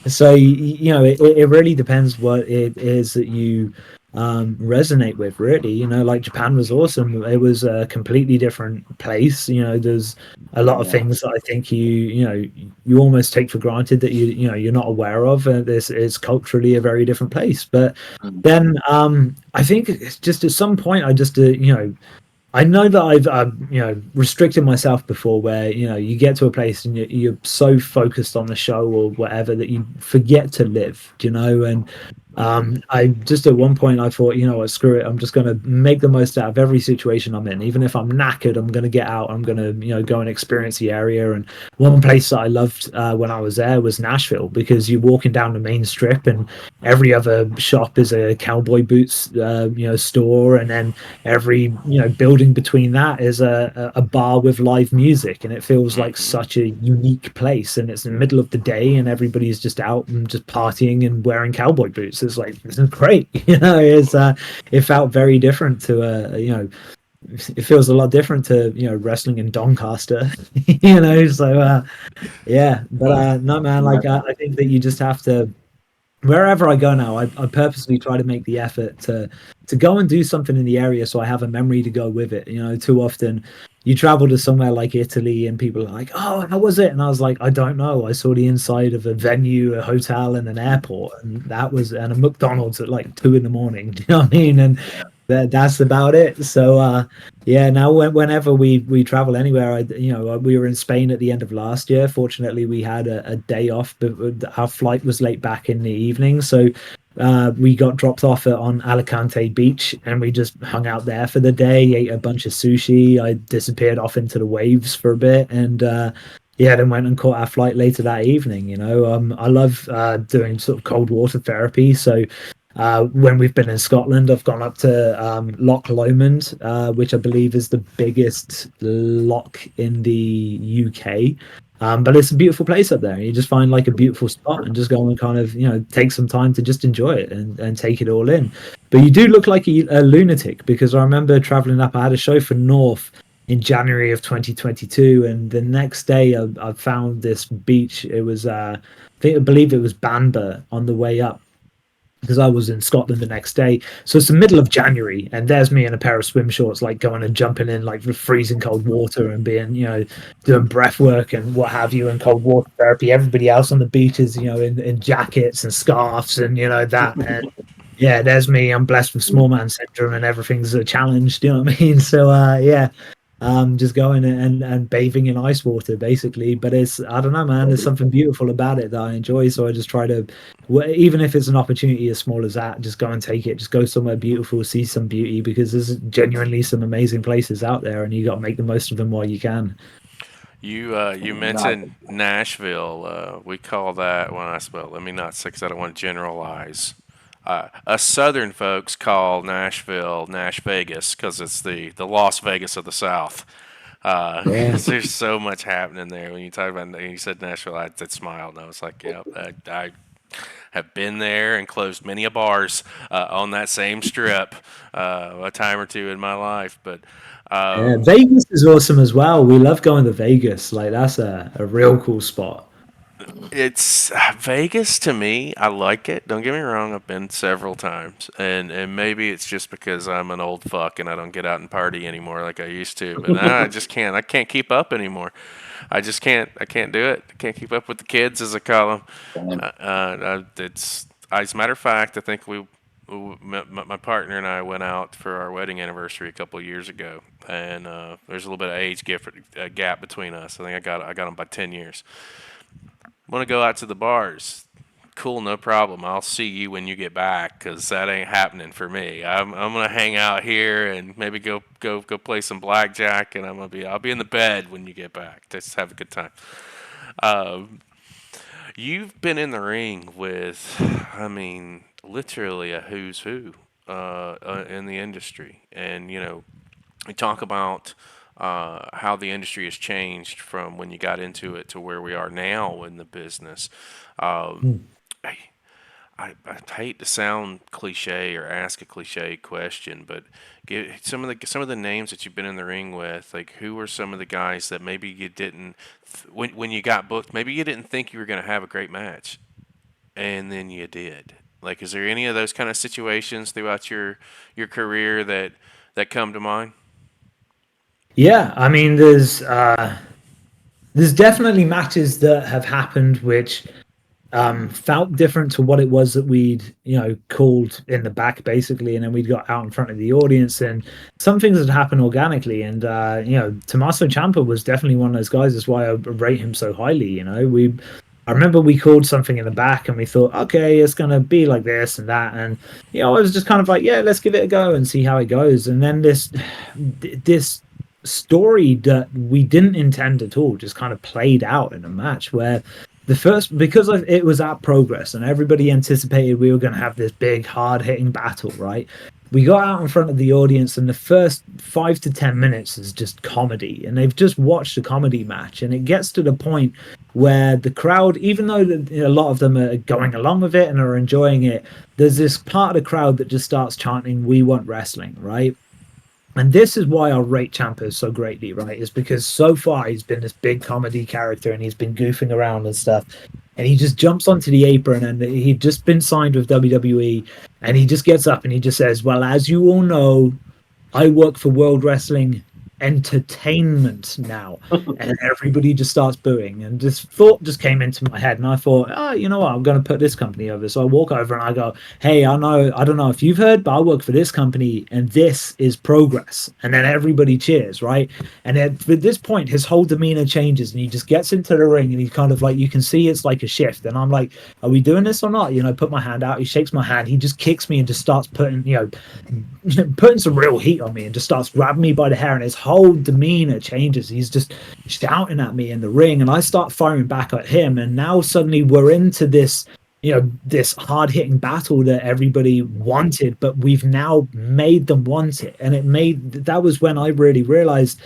So it really depends what it is that you resonate with, really. Like Japan was awesome. It was a completely different place. There's a lot of things that I think you almost take for granted that you're not aware of, and this is culturally a very different place. But then I think it's just at some point I just I know that I've restricted myself before, where you get to a place and you're so focused on the show or whatever that you forget to live, and I just at one point I thought, what, screw it, I'm just going to make the most out of every situation I'm in. Even if I'm knackered, I'm going to get out, I'm going to go and experience the area. And one place that I loved when I was there was Nashville, because you're walking down the main strip and every other shop is a cowboy boots store, and then every building between that is a bar with live music, and it feels like such a unique place. And it's in the middle of the day and everybody's just out and just partying and wearing cowboy boots. It's like, this is great. It felt very different to it feels a lot different to wrestling in Doncaster. So but no, man, like I think that you just have to, wherever I go now, I purposely try to make the effort to go and do something in the area, so I have a memory to go with it. Too often you travel to somewhere like Italy and people are like, oh, how was it? And I was like, I don't know. I saw the inside of a venue, a hotel, and an airport, and a McDonald's at like 2 a.m. Do you know what I mean? And that's about it. So now whenever we travel anywhere, we were in Spain at the end of last year. Fortunately, we had a day off, but our flight was late back in the evening, so we got dropped off on Alicante Beach, and we just hung out there for the day, ate a bunch of sushi. I disappeared off into the waves for a bit, and then went and caught our flight later that evening. I love doing sort of cold water therapy, so when we've been in Scotland, I've gone up to Loch Lomond, which I believe is the biggest loch in the UK. But it's a beautiful place up there. You just find like a beautiful spot and just go and kind of, take some time to just enjoy it and take it all in. But you do look like a lunatic, because I remember traveling up. I had a show for North in January of 2022, and the next day I found this beach. It was, I believe it was Banba on the way up. because I was in Scotland the next day. So it's the middle of January, and there's me in a pair of swim shorts, like going and jumping in like the freezing cold water and being, doing breath work and what have you, and cold water therapy. Everybody else on the beaches, in jackets and scarves and that. And yeah, there's me. I'm blessed with small man syndrome, and everything's a challenge. Do you know what I mean? So just going and bathing in ice water basically. But I don't know, man, there's something beautiful about it that I enjoy, so I just try to, even if it's an opportunity as small as that, just go and take it. Just go somewhere beautiful, see some beauty, because there's genuinely some amazing places out there, and you got to make the most of them while you can. You mentioned Nashville. We call that, let me not say, because I don't want to generalize. Us Southern folks call Nashville Nash Vegas because it's the Las Vegas of the South. There's so much happening there. When you talk about, you said Nashville, I smiled and I was like, yeah, I have been there and closed many a bars on that same strip a time or two in my life. But Vegas is awesome as well. We love going to Vegas. Like, that's a real cool spot. It's Vegas to me. I like it. Don't get me wrong. I've been several times, and maybe it's just because I'm an old fuck and I don't get out and party anymore like I used to. But I just can't. I can't keep up anymore. I just can't. I can't do it. I can't keep up with the kids, as I call them. It's as a matter of fact, I think my partner and I went out for our wedding anniversary a couple of years ago, and there's a little bit of age gap between us. I think I got them by 10 years. Want to go out to the bars? Cool, no problem. I'll see you when you get back, because that ain't happening for me. I'm gonna hang out here and maybe go play some blackjack, and I'll be in the bed when you get back. Just have a good time. You've been in the ring with, literally a who's who in the industry, and we talk about how the industry has changed from when you got into it to where we are now in the business. I hate to sound cliche or ask a cliche question, but some of the names that you've been in the ring with, like, who were some of the guys that maybe you didn't, when you got booked, maybe you didn't think you were going to have a great match, and then you did. Like, is there any of those kind of situations throughout your career that come to mind? Yeah, I mean, there's definitely matches that have happened which felt different to what it was that we'd called in the back, basically, and then we'd got out in front of the audience, and some things had happened organically. And Tommaso Ciampa was definitely one of those guys. That's why I rate him so highly. I remember we called something in the back and we thought, okay, it's going to be like this and that. And, I was just kind of like, yeah, let's give it a go and see how it goes. And then this story that we didn't intend at all just kind of played out in a match where because it was at Progress and everybody anticipated we were going to have this big hard-hitting battle, right? We got out in front of the audience, and the first 5 to 10 minutes is just comedy, and they've just watched a comedy match, and it gets to the point where the crowd, even though a lot of them are going along with it and are enjoying it, there's this part of the crowd that just starts chanting, "We want wrestling," right? And this is why I rate Ciampa so greatly, right? Is because so far he's been this big comedy character and he's been goofing around and stuff. And he just jumps onto the apron, and he'd just been signed with WWE, and he just gets up and he just says, "Well, as you all know, I work for World Wrestling Entertainment now." And everybody just starts booing, and this thought just came into my head, and I thought, oh, you know what, I'm going to put this company over. So I walk over and I go, "Hey, I don't know if you've heard, but I work for this company, and this is Progress." And then everybody cheers, right? And at this point his whole demeanor changes, and he just gets into the ring, and he's kind of like, you can see it's like a shift, and I'm like, are we doing this or not? Put my hand out, he shakes my hand, he just kicks me and just starts putting some real heat on me, and just starts grabbing me by the hair, and his whole demeanor changes. He's just shouting at me in the ring, and I start firing back at him, and now suddenly we're into this this hard-hitting battle that everybody wanted, but we've now made them want it. And that was when I really realized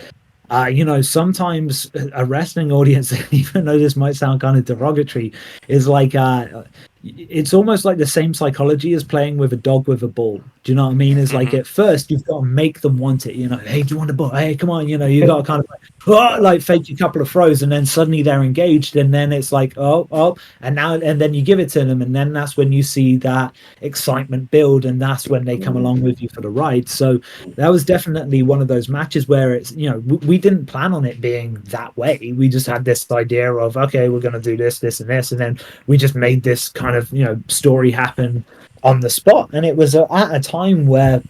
sometimes a wrestling audience, even though this might sound kind of derogatory, is like it's almost like the same psychology as playing with a dog with a ball. Do you know what I mean? It's like at first you've got to make them want it. You know, hey, do you want the ball? Hey, come on. You know, you got to kind of like fake a couple of throws, and then suddenly they're engaged, and then it's like and then you give it to them, and then that's when you see that excitement build, and that's when they come along with you for the ride. So that was definitely one of those matches where it's, you know, we didn't plan on it being that way. We just had this idea of, okay, we're going to do this, this, and this, and then we just made this kind of, you know, story happen on the spot. And it was at a time where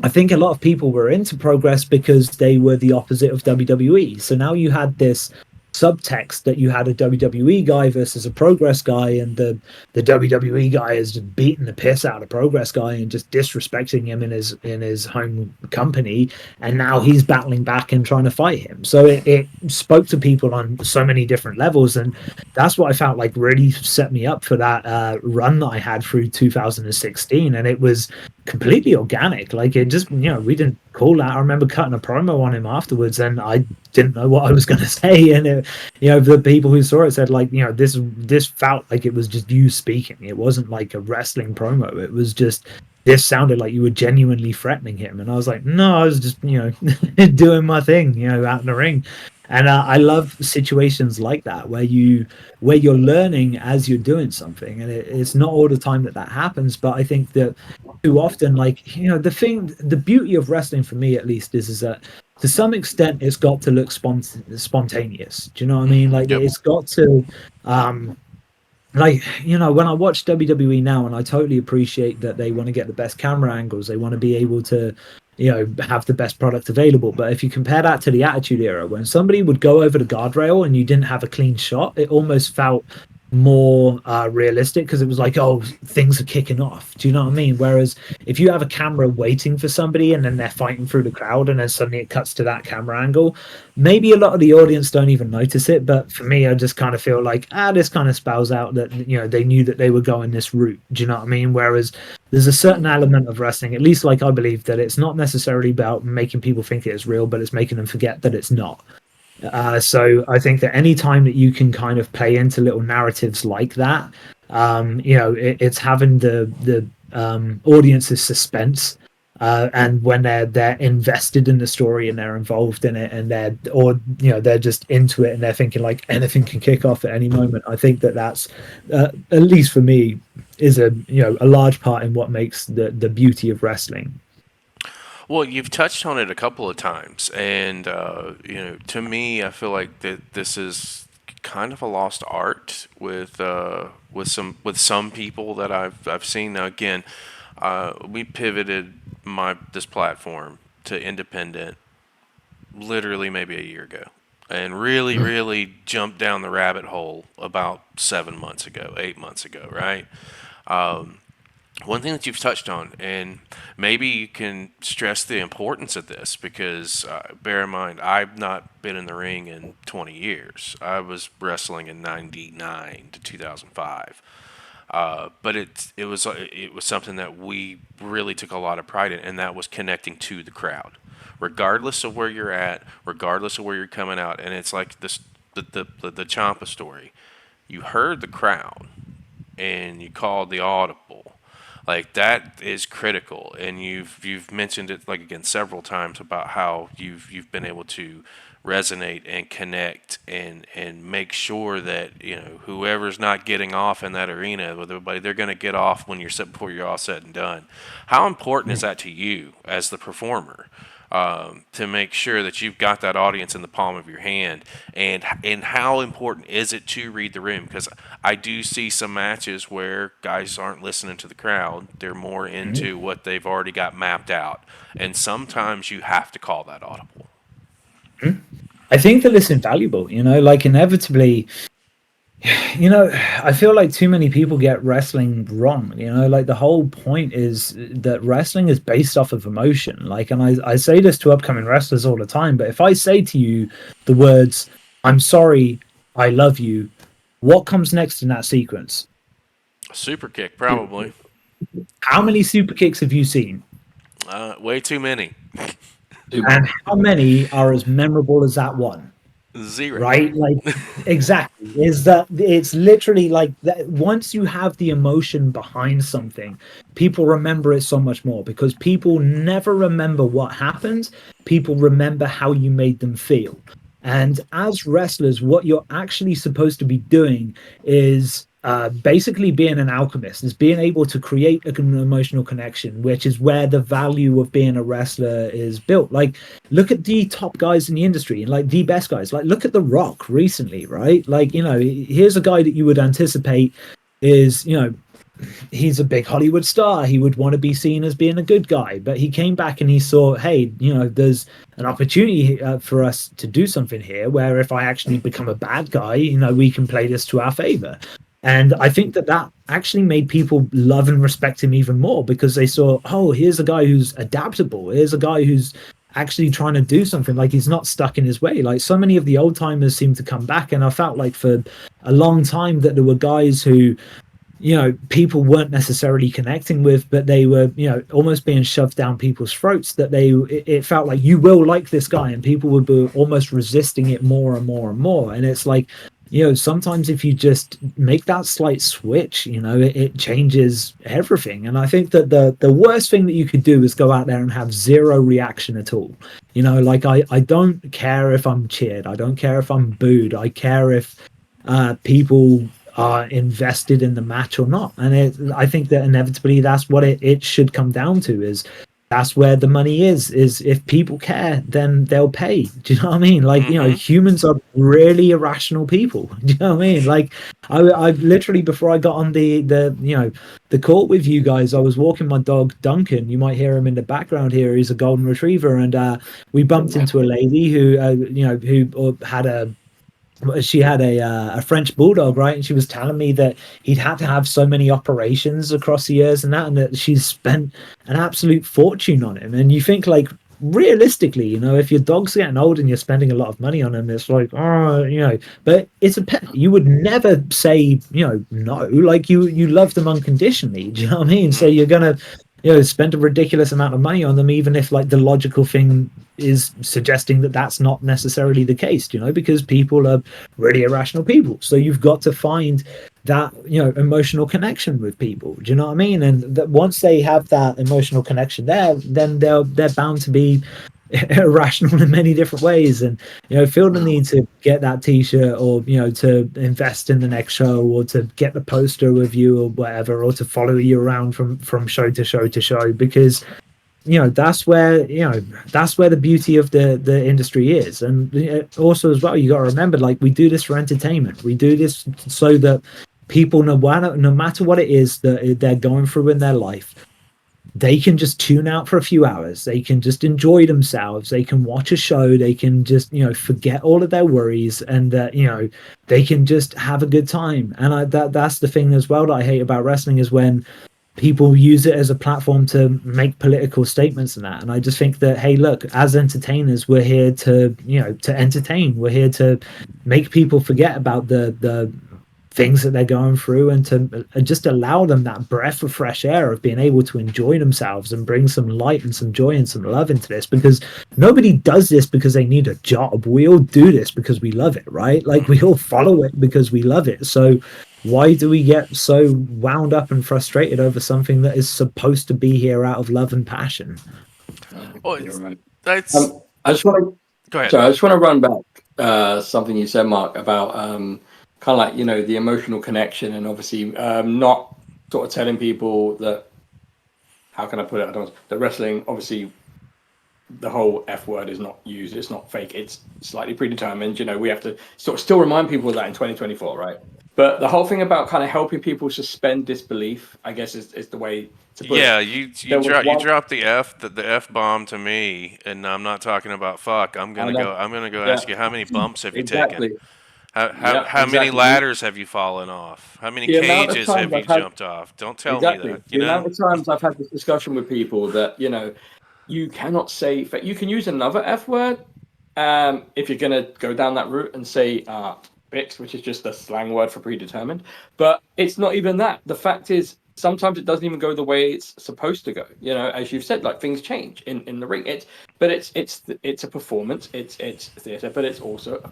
I think a lot of people were into Progress because they were the opposite of WWE. So now you had this subtext that you had a WWE guy versus a Progress guy, and the WWE guy is just beating the piss out of Progress guy and just disrespecting him in his home company, and now he's battling back and trying to fight him. So it spoke to people on so many different levels, and that's what I felt like really set me up for that run that I had through 2016. And it was completely organic. Like, it just, you know, we didn't call that. I remember cutting a promo on him afterwards, and I didn't know what I was going to say. And it, you know, the people who saw it said, like, you know, this felt like it was just you speaking. It wasn't like a wrestling promo. It was just, this sounded like you were genuinely threatening him. And I was like, no, I was just, you know, doing my thing, you know, out in the ring. And I love situations like that where you're learning as you're doing something, and it's not all the time that happens. But I think that too often, like, you know, the beauty of wrestling for me, at least, is that to some extent it's got to look spontaneous. Do you know what I mean? Like, it's got to, like, you know, when I watch WWE now, and I totally appreciate that they want to get the best camera angles, they want to be able to, you know, have the best product available. But if you compare that to the Attitude Era, when somebody would go over the guardrail and you didn't have a clean shot, it almost felt more realistic, because it was like, oh, things are kicking off. Do you know what I mean? Whereas if you have a camera waiting for somebody and then they're fighting through the crowd and then suddenly it cuts to that camera angle, maybe a lot of the audience don't even notice it. But for me, I just kind of feel like, this kind of spells out that, you know, they knew that they were going this route. Do you know what I mean? Whereas there's a certain element of wrestling, at least like I believe, that it's not necessarily about making people think it is real, but it's making them forget that it's not. So I think that any time that you can kind of play into little narratives like that, you know, it's having the audience's suspense, and when they're invested in the story and they're involved in it, and they're just into it and they're thinking like anything can kick off at any moment. I think that's at least for me is a large part in what makes the beauty of wrestling. Well, you've touched on it a couple of times, and you know, to me, I feel like that this is kind of a lost art with some people that I've seen. Now, again, we pivoted this platform to independent, literally maybe a year ago, and really jumped down the rabbit hole about 8 months ago, right? One thing that you've touched on, and maybe you can stress the importance of this, because bear in mind, I've not been in the ring in 20 years. I was wrestling in 99 to 2005. But it was something that we really took a lot of pride in, and that was connecting to the crowd, regardless of where you're at, regardless of where you're coming out. And it's like the Ciampa story. You heard the crowd, and you called the audible. Like, that is critical, and you've mentioned it, like, again, several times, about how you've been able to resonate and connect and make sure that, you know, whoever's not getting off in that arena with everybody, they're going to get off before you're all said and done. How important is that to you as the performer, to make sure that you've got that audience in the palm of your hand, and how important is it to read the room? Because I do see some matches where guys aren't listening to the crowd; they're more into what they've already got mapped out, and sometimes you have to call that audible. I think that it's invaluable. You know, like, inevitably, you know, I feel like too many people get wrestling wrong. You know, like, the whole point is that wrestling is based off of emotion. Like, and I say this to upcoming wrestlers all the time, but if I say to you the words, "I'm sorry, I love you," what comes next in that sequence? Super kick, probably. How many super kicks have you seen? Way too many. And how many are as memorable as that one? Zero. Right? Like, exactly. Is that it's literally like that. Once you have the emotion behind something, people remember it so much more because people never remember what happened. People remember how you made them feel. And as wrestlers, what you're actually supposed to be doing is basically being an alchemist, is being able to create an emotional connection, which is where the value of being a wrestler is built. Like, look at the top guys in the industry and like the best guys. Like, look at The Rock recently, right? Like, here's a guy that you would anticipate is, he's a big Hollywood star. He would want to be seen as being a good guy, but he came back and he saw, hey, there's an opportunity for us to do something here where if I actually become a bad guy, we can play this to our favor. And I think that actually made people love and respect him even more because they saw, oh, here's a guy who's adaptable. Here's a guy who's actually trying to do something. Like, he's not stuck in his way. Like, so many of the old timers seem to come back. And I felt like for a long time that there were guys who, people weren't necessarily connecting with, but they were, almost being shoved down people's throats, that it felt like you will like this guy, and people would be almost resisting it more and more and more. And it's like, sometimes if you just make that slight switch, it changes everything. And I think that the worst thing that you could do is go out there and have zero reaction at all. Like, I don't care if I'm cheered. I don't care if I'm booed. I care if people are invested in the match or not. And I think that inevitably that's what it should come down to, is that's where the money is if people care, then they'll pay. Do you know what I mean? Like, humans are really irrational people. Do you know what I mean? Like, I literally, before I got on the call with you guys, I was walking my dog Duncan. You might hear him in the background here. He's a golden retriever, and we bumped into a lady who who had a French bulldog, right? And she was telling me that he'd had to have so many operations across the years and that she's spent an absolute fortune on him. And you think, like, realistically, if your dog's getting old and you're spending a lot of money on him, it's like, but it's a pet. You would never say, no. Like, you love them unconditionally. Do you know what I mean? So you're gonna spend a ridiculous amount of money on them, even if, like, the logical thing is suggesting that that's not necessarily the case, because people are really irrational people. So you've got to find that, emotional connection with people. Do you know what I mean? And that once they have that emotional connection there, then they're bound to be irrational in many different ways. And feel the need to get that t-shirt, or to invest in the next show, or to get the poster with you or whatever, or to follow you around from show to show to show, because that's where the beauty of the industry is. And also as well, you got to remember, like, we do this for entertainment. We do this so that people, no matter what it is that they're going through in their life, they can just tune out for a few hours. They can just enjoy themselves. They can watch a show. They can just, forget all of their worries, and they can just have a good time. And that's the thing as well that I hate about wrestling, is when people use it as a platform to make political statements and that. And I just think that, hey, look, as entertainers, we're here to entertain. We're here to make people forget about the things that they're going through, and to just allow them that breath of fresh air of being able to enjoy themselves and bring some light and some joy and some love into this. Because nobody does this because they need a job. We all do this because we love it, right? Like, we all follow it because we love it. So why do we get so wound up and frustrated over something that is supposed to be here out of love and passion? Well, Right. that's I just want to go ahead. Sorry, I just want to run back something you said, Mark, about kind of like, the emotional connection, and obviously not sort of telling people that, how can I put it? That wrestling, obviously, the whole F word is not used. It's not fake. It's slightly predetermined. We have to sort of still remind people of that in 2024, right? But the whole thing about kind of helping people suspend disbelief, I guess, is the way to put it. Yeah, you dropped the F bomb to me, and I'm not talking about fuck. I'm gonna go ask you, how many bumps have you taken? How many ladders have you fallen off? How many cages have you jumped off? Don't tell me that. The amount of times I've had this discussion with people that, you cannot say, you can use another F word if you're going to go down that route and say fixed, which is just a slang word for predetermined. But it's not even that. The fact is, sometimes it doesn't even go the way it's supposed to go. As you've said, like, things change in the ring. It's a performance. It's theater, but it's also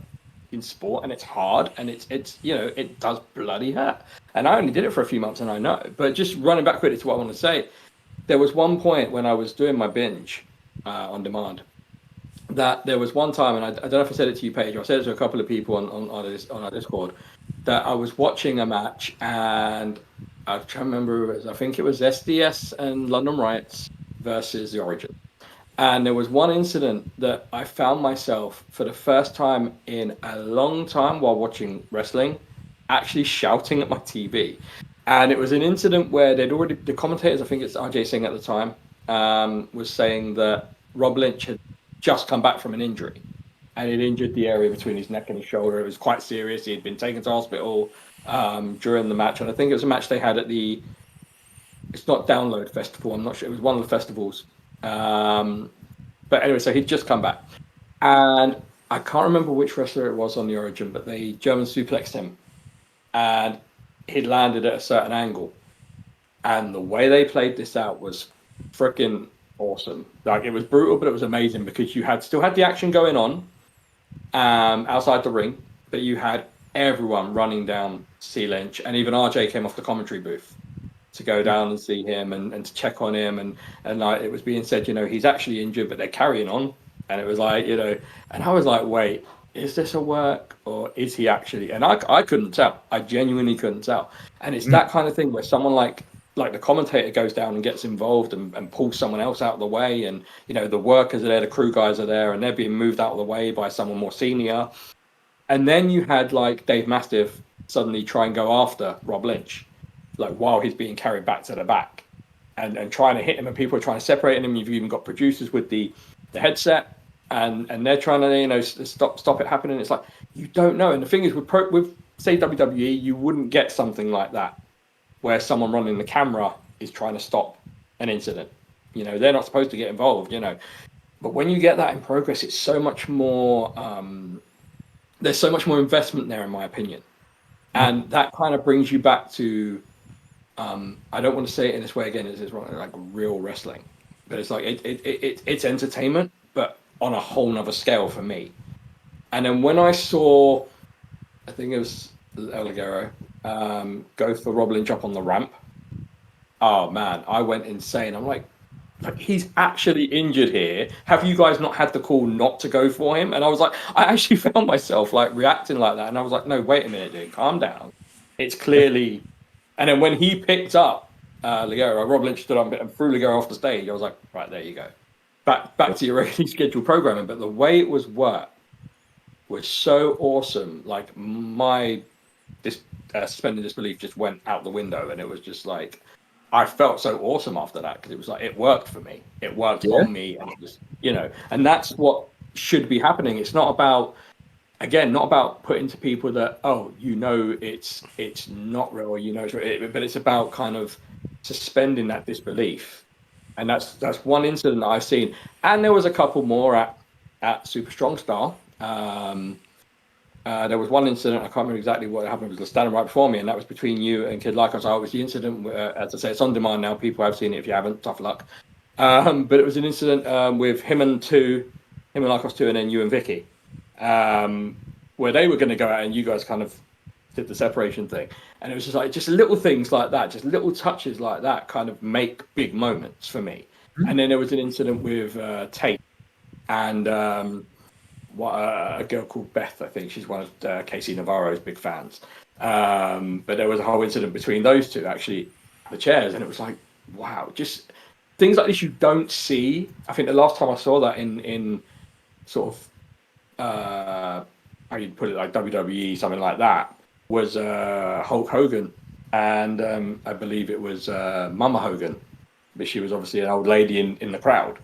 in sport, and it's hard, and it's you know, it does bloody hurt. And I only did it for a few months, and I know. But just running back quickly to what I want to say, there was one point when I was doing my binge on demand, that there was one time, and I don't know if I said it to you, Paige, or I said it to a couple of people on our Discord, that I was watching a match, and I'm trying to remember, I think it was SDS and London Riots versus the Origin. And there was one incident that I found myself for the first time in a long time while watching wrestling, actually shouting at my TV. And it was an incident where the commentators, I think it's RJ Singh at the time, was saying that Rob Lynch had just come back from an injury, and it injured the area between his neck and his shoulder. It was quite serious. He had been taken to hospital during the match. And I think it was a match they had at it's not Download Festival, I'm not sure. It was one of the festivals. But anyway, so he'd just come back, and I can't remember which wrestler it was on the Origin, but they German suplexed him, and he'd landed at a certain angle, and the way they played this out was freaking awesome. Like, it was brutal, but it was amazing, because you still had the action going on outside the ring, but you had everyone running down C. Lynch, and even RJ came off the commentary booth to go down and see him and to check on him, and like, it was being said, you know, he's actually injured, but they're carrying on. And it was like, you know, and I was like, wait, is this a work, or is he actually? And I couldn't tell. I genuinely couldn't tell. And it's that kind of thing where someone like the commentator goes down and gets involved and pulls someone else out of the way, and, you know, the workers are there, the crew guys are there, and they're being moved out of the way by someone more senior. And then you had like Dave Mastiff suddenly try and go after Rob Lynch, like while he's being carried back to the back, and trying to hit him, and people are trying to separate him. You've even got producers with the headset, and they're trying to, you know, stop it happening. It's like, you don't know. And the thing is, with say WWE, you wouldn't get something like that where someone running the camera is trying to stop an incident. You know, they're not supposed to get involved, you know. But when you get that in progress, it's so much more, there's so much more investment there, in my opinion. And that kind of brings you back to, I don't want to say it in this way again, it's like real wrestling, but it's like it's entertainment, but on a whole nother scale for me. And then when I saw, I think it was El Ligero, go for Rob Lynch up on the ramp, oh man, I went insane. I'm like, he's actually injured here. Have you guys not had the call not to go for him? And I was like, I actually found myself like reacting like that, and I was like, no, wait a minute, dude, calm down. It's clearly. And then when he picked up Ligero, Rob Lynch stood up and threw Ligero off the stage. I was like, right, there you go. Back to your regularly scheduled programming. But the way it was worked was so awesome. Like, my suspending disbelief just went out the window. And it was just like, I felt so awesome after that, because it was like, it worked for me. It worked on me. And it just, you know, and that's what should be happening. It's not about, again, not about putting to people that, oh, you know, it's not real, you know, it's real, but it's about kind of suspending that disbelief. And that's one incident that I've seen. And there was a couple more at Super Strong Style. There was one incident, I can't remember exactly what happened, it was standing right before me, and that was between you and Kid Lycos. It was the incident where, as I say, it's on demand now, people have seen it. If you haven't, tough luck. But it was an incident with him and Lycos 2, and then you and Vicky. Where they were going to go out and you guys kind of did the separation thing, and it was just like, just little things like that, just little touches like that kind of make big moments for me. And then there was an incident with Tate and a girl called Beth, I think she's one of Casey Navarro's big fans, but there was a whole incident between those two, actually, the chairs, and it was like, wow, just things like this you don't see. I think the last time I saw that in sort of how you'd put it, like WWE, something like that, was Hulk Hogan, and I believe it was Mama Hogan, but she was obviously an old lady in the crowd,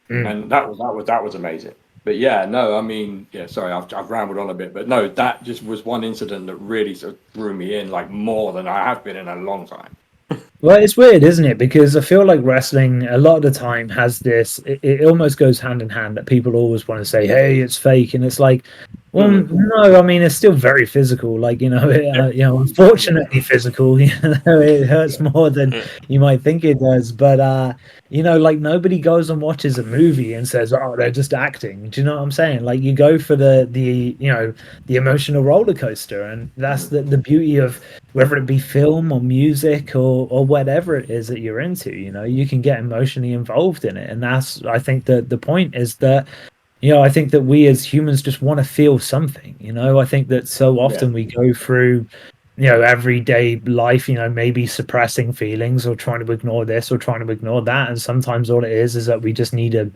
and that was amazing. But yeah, no, I mean, yeah, sorry, I've rambled on a bit, but no, that just was one incident that really sort of drew me in, like, more than I have been in a long time. Well, it's weird, isn't it? Because I feel like wrestling a lot of the time has this, it almost goes hand in hand, that people always want to say, hey, it's fake. And it's like, Well, no, I mean it's still very physical. Like unfortunately physical. It hurts more than you might think it does. But like nobody goes and watches a movie and says, "Oh, they're just acting." Do you know what I'm saying? Like you go for the emotional roller coaster, and that's the beauty of whether it be film or music or whatever it is that you're into. You can get emotionally involved in it, and that's I think the point is that. I think that we as humans just want to feel something. I think that so often we go through, everyday life, maybe suppressing feelings or trying to ignore this or trying to ignore that. And sometimes all it is that we just need to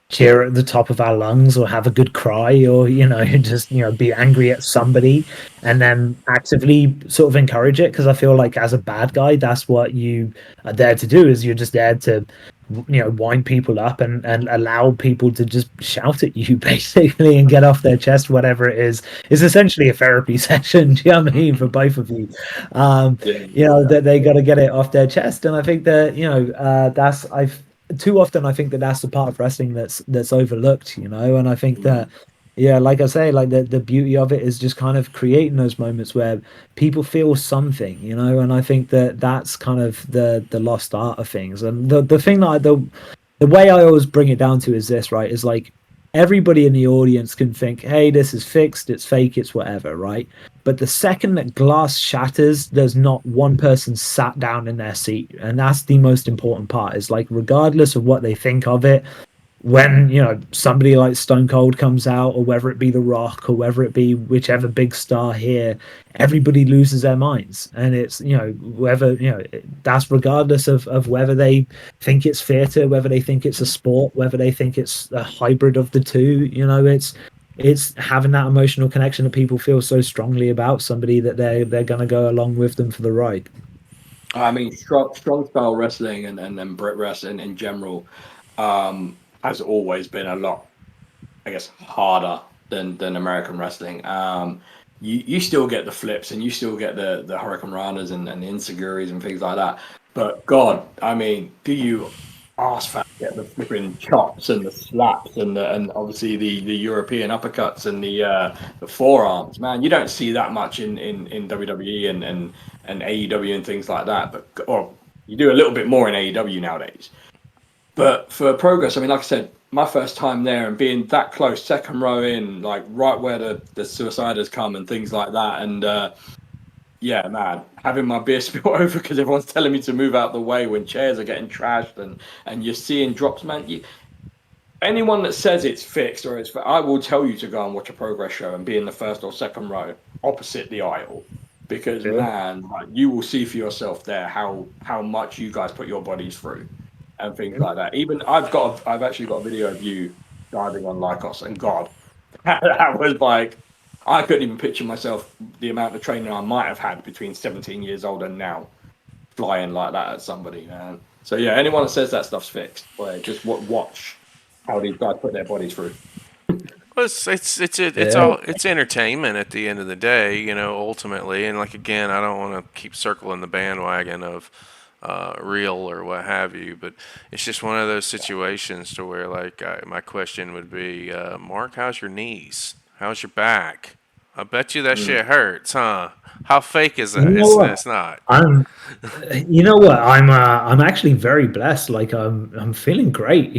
cheer at the top of our lungs or have a good cry or, just, be angry at somebody and then actively sort of encourage it. Because I feel like as a bad guy, that's what you are there to do, is you're just there to wind people up and allow people to just shout at you basically and get off their chest whatever it is. It's essentially a therapy session, do you know what I mean, for both of you. That they got to get it off their chest. And I think that that's too often I think that that's the part of wrestling that's overlooked, and I think that like I say, like the beauty of it is just kind of creating those moments where people feel something, and I think that that's kind of the lost art of things. And the thing that the way I always bring it down to is this, right, is like everybody in the audience can think, hey, this is fixed, it's fake, it's whatever, right? But the second that glass shatters, there's not one person sat down in their seat, and that's the most important part, is like regardless of what they think of it, when somebody like Stone Cold comes out, or whether it be The Rock, or whether it be whichever big star here, everybody loses their minds. And it's whether that's regardless of whether they think it's theater, whether they think it's a sport, whether they think it's a hybrid of the two. It's having that emotional connection that people feel so strongly about somebody that they're gonna go along with them for the ride. I mean, strong style wrestling and Brit wrestling in general has always been a lot, I guess, harder than American wrestling. You still get the flips and you still get the Hurricane Ranas and the Insiguri's and things like that. But God, I mean, do you ass fat get the flipping chops and the slaps and obviously the European uppercuts and the forearms? Man, you don't see that much in WWE and AEW and things like that. Or you do a little bit more in AEW nowadays. But for Progress, I mean, like I said, my first time there and being that close, second row in, like right where the Suiciders come and things like that. And yeah, man, having my beer spill over because everyone's telling me to move out the way when chairs are getting trashed and you're seeing drops, man. Anyone that says it's fixed or I will tell you to go and watch a Progress show and be in the first or second row opposite the aisle. Because, man, like, you will see for yourself there how much you guys put your bodies through. And things like that. Even I've actually got a video of you diving on Lycos, and God, that was like, I couldn't even picture myself the amount of training I might have had between 17 years old and now, flying like that at somebody, man. So yeah, anyone that says that stuff's fixed, boy, just watch how these guys put their bodies through. Well, it's entertainment at the end of the day, ultimately. And like again, I don't want to keep circling the bandwagon of real or what have you, but it's just one of those situations to where like my question would be, Mark, how's your knees? How's your back? I bet you that shit hurts, huh? How fake is that? It's not. You know what? I'm actually very blessed. Like I'm feeling great.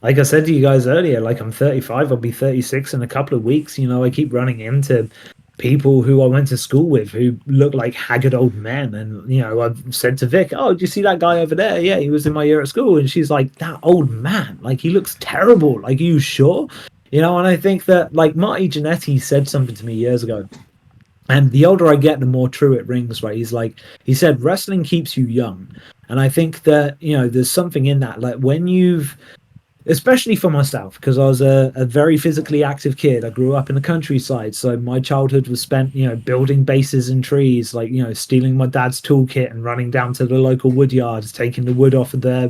Like I said to you guys earlier, like I'm 35, I'll be 36 in a couple of weeks. I keep running into people who I went to school with who look like haggard old men. And, I've said to Vic, oh, do you see that guy over there? Yeah, he was in my year at school. And she's like, that old man, like he looks terrible. Like, are you sure? And I think that like Marty Jannetty said something to me years ago. And the older I get, the more true it rings, right? He said, wrestling keeps you young. And I think that, there's something in that. Like when especially for myself, because I was a very physically active kid. I grew up in the countryside, so my childhood was spent, building bases in trees, like, stealing my dad's toolkit and running down to the local wood yards, taking the wood off of their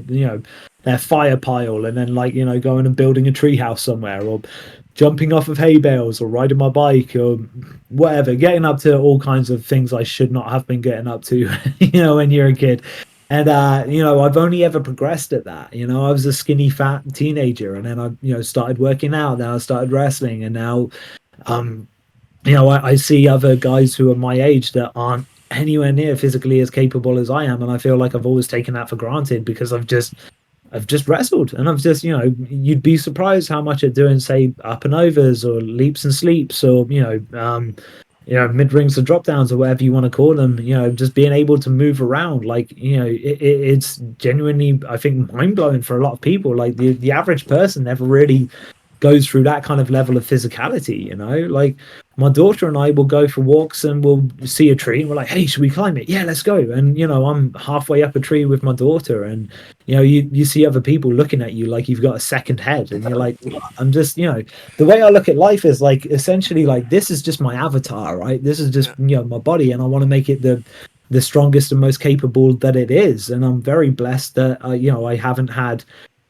fire pile, and then going and building a tree house somewhere, or jumping off of hay bales, or riding my bike, or whatever, getting up to all kinds of things I should not have been getting up to, when you're a kid. And I've only ever progressed at that. I was a skinny, fat teenager, and then I started working out. Then I started wrestling, and now, um, I see other guys who are my age that aren't anywhere near physically as capable as I am, and I feel like I've always taken that for granted because I've just wrestled, and I've just, you'd be surprised how much at doing, say, up and overs or leaps and sleeps, or mid rings or drop downs or whatever you want to call them. Just being able to move around, like, it's genuinely, I think, mind blowing for a lot of people. Like the average person never really goes through that kind of level of physicality. Like my daughter and I will go for walks and we'll see a tree and we're like, hey, should we climb it? Yeah, let's go. And I'm halfway up a tree with my daughter, and you see other people looking at you like you've got a second head, and you're like, I'm just, the way I look at life is like, essentially, like, this is just my avatar, right? This is just my body, and I want to make it the strongest and most capable that it is. And I'm very blessed that I haven't had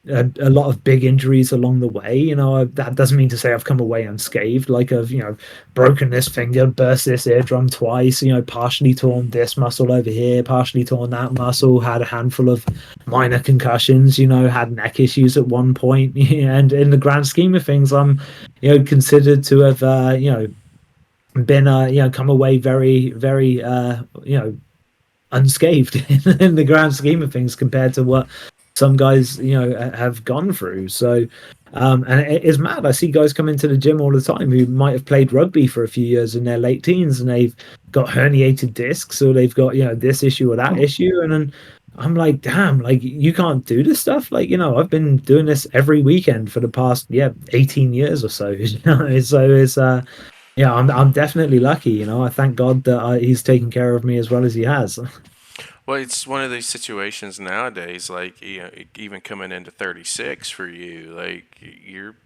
a lot of big injuries along the way. That doesn't mean to say I've come away unscathed. Like, I've broken this finger, burst this eardrum twice, partially torn this muscle over here, partially torn that muscle, had a handful of minor concussions, had neck issues at one point. And in the grand scheme of things, I'm considered to have been come away very, very unscathed in the grand scheme of things, compared to what some guys have gone through. So and it is mad. I see guys come into the gym all the time who might have played rugby for a few years in their late teens, and they've got herniated discs, or they've got this issue or that issue, and then I'm like, damn, like, you can't do this stuff. Like, I've been doing this every weekend for the past 18 years or so. So it's I'm definitely lucky. I thank God that he's taken care of me as well as he has. Well, it's one of these situations nowadays, like, even coming into 36 for you, like, you're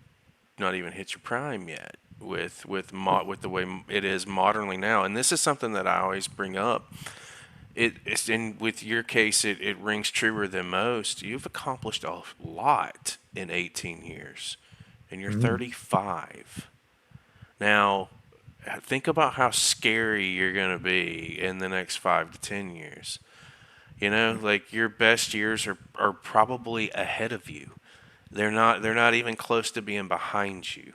not even hit your prime yet with the way it is modernly now. And this is something that I always bring up. It's in with your case, it rings truer than most. You've accomplished a lot in 18 years, and you're 35. Now, think about how scary you're going to be in the next 5 to 10 years. Like, your best years are probably ahead of you. They're not even close to being behind you.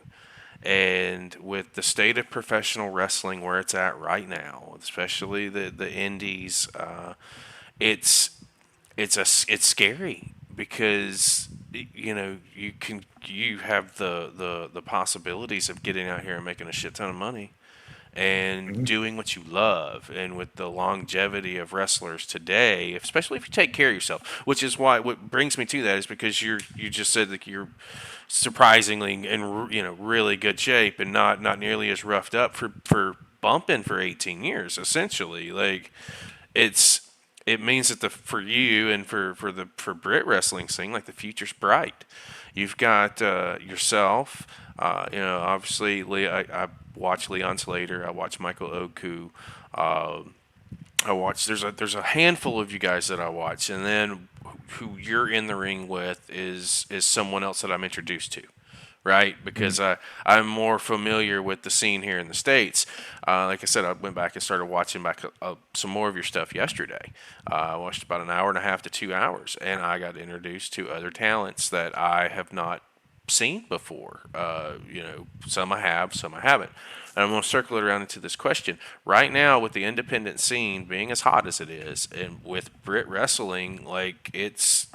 And with the state of professional wrestling where it's at right now, especially the indies, it's scary, because you have the possibilities of getting out here and making a shit ton of money and doing what you love. And with the longevity of wrestlers today, especially if you take care of yourself, which is why, what brings me to that is because you just said that you're surprisingly in really good shape and not nearly as roughed up for bumping for 18 years. Essentially, like, it means that for you and for Brit wrestling scene, like, the future's bright. You've got yourself. Obviously, I watch Leon Slater. I watch Michael Oku. I watch. There's a handful of you guys that I watch, and then who you're in the ring with is someone else that I'm introduced to, right? Because I'm more familiar with the scene here in the States. Like I said, I went back and started watching back some more of your stuff yesterday. I watched about an hour and a half to 2 hours, and I got introduced to other talents that I have not seen before. Some I have, some I haven't. And I'm going to circle it around into this question. Right now, with the independent scene being as hot as it is, and with Brit wrestling, like, it's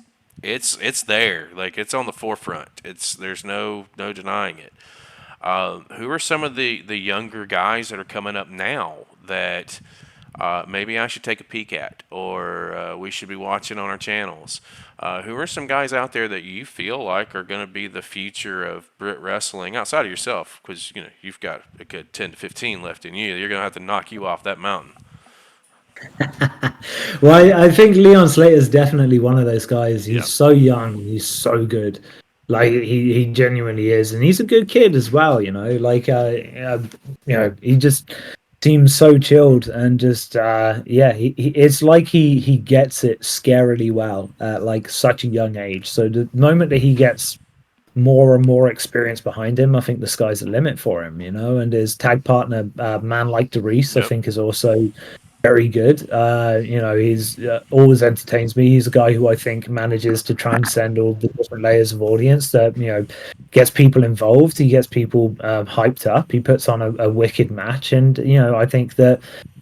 there. Like, it's on the forefront. There's no denying it. Who are some of the younger guys that are coming up now that maybe I should take a peek at, or we should be watching on our channels? Who are some guys out there that you feel like are going to be the future of Brit wrestling outside of yourself? Because you've got a good 10 to 15 left in you. You're going to have to knock you off that mountain. Well, I think Leon Slater is definitely one of those guys. He's so young. He's so good. Like, he genuinely is, and he's a good kid as well. Like, he just seems so chilled, and just it's like he gets it scarily well at, like, such a young age. So the moment that he gets more and more experience behind him, I think the sky's the limit for him. And his tag partner, Man Like DeReese, I think, is also very good. He's always entertains me. He's a guy who I think manages to transcend all the different layers of audience that, gets people involved. He gets people hyped up. He puts on a wicked match. And, I think that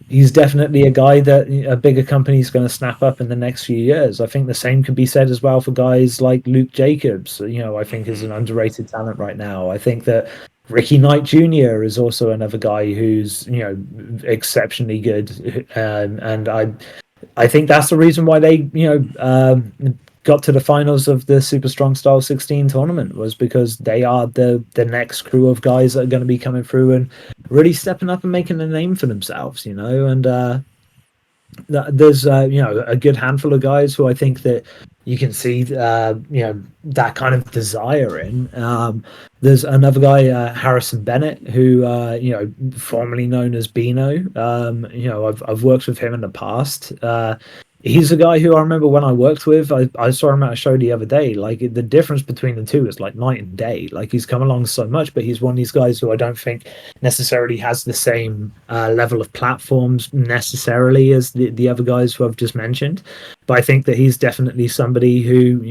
he's definitely a guy that a bigger company is going to snap up in the next few years. I think the same could be said as well for guys like Luke Jacobs, I think is an underrated talent right now. I think that Ricky Knight Jr. is also another guy who's, exceptionally good. And I think that's the reason why they, got to the finals of the Super Strong Style 16 tournament, was because they are the next crew of guys that are going to be coming through and really stepping up and making a name for themselves, and there's a good handful of guys who I think that you can see that kind of desire in. There's another guy, Harrison Bennett, who formerly known as Bino. I've worked with him in the past. He's a guy who I remember when I worked with. I saw him at a show the other day. Like, the difference between the two is like night and day. Like, he's come along so much, but he's one of these guys who I don't think necessarily has the same level of platforms necessarily as the other guys who I've just mentioned. But I think that he's definitely somebody who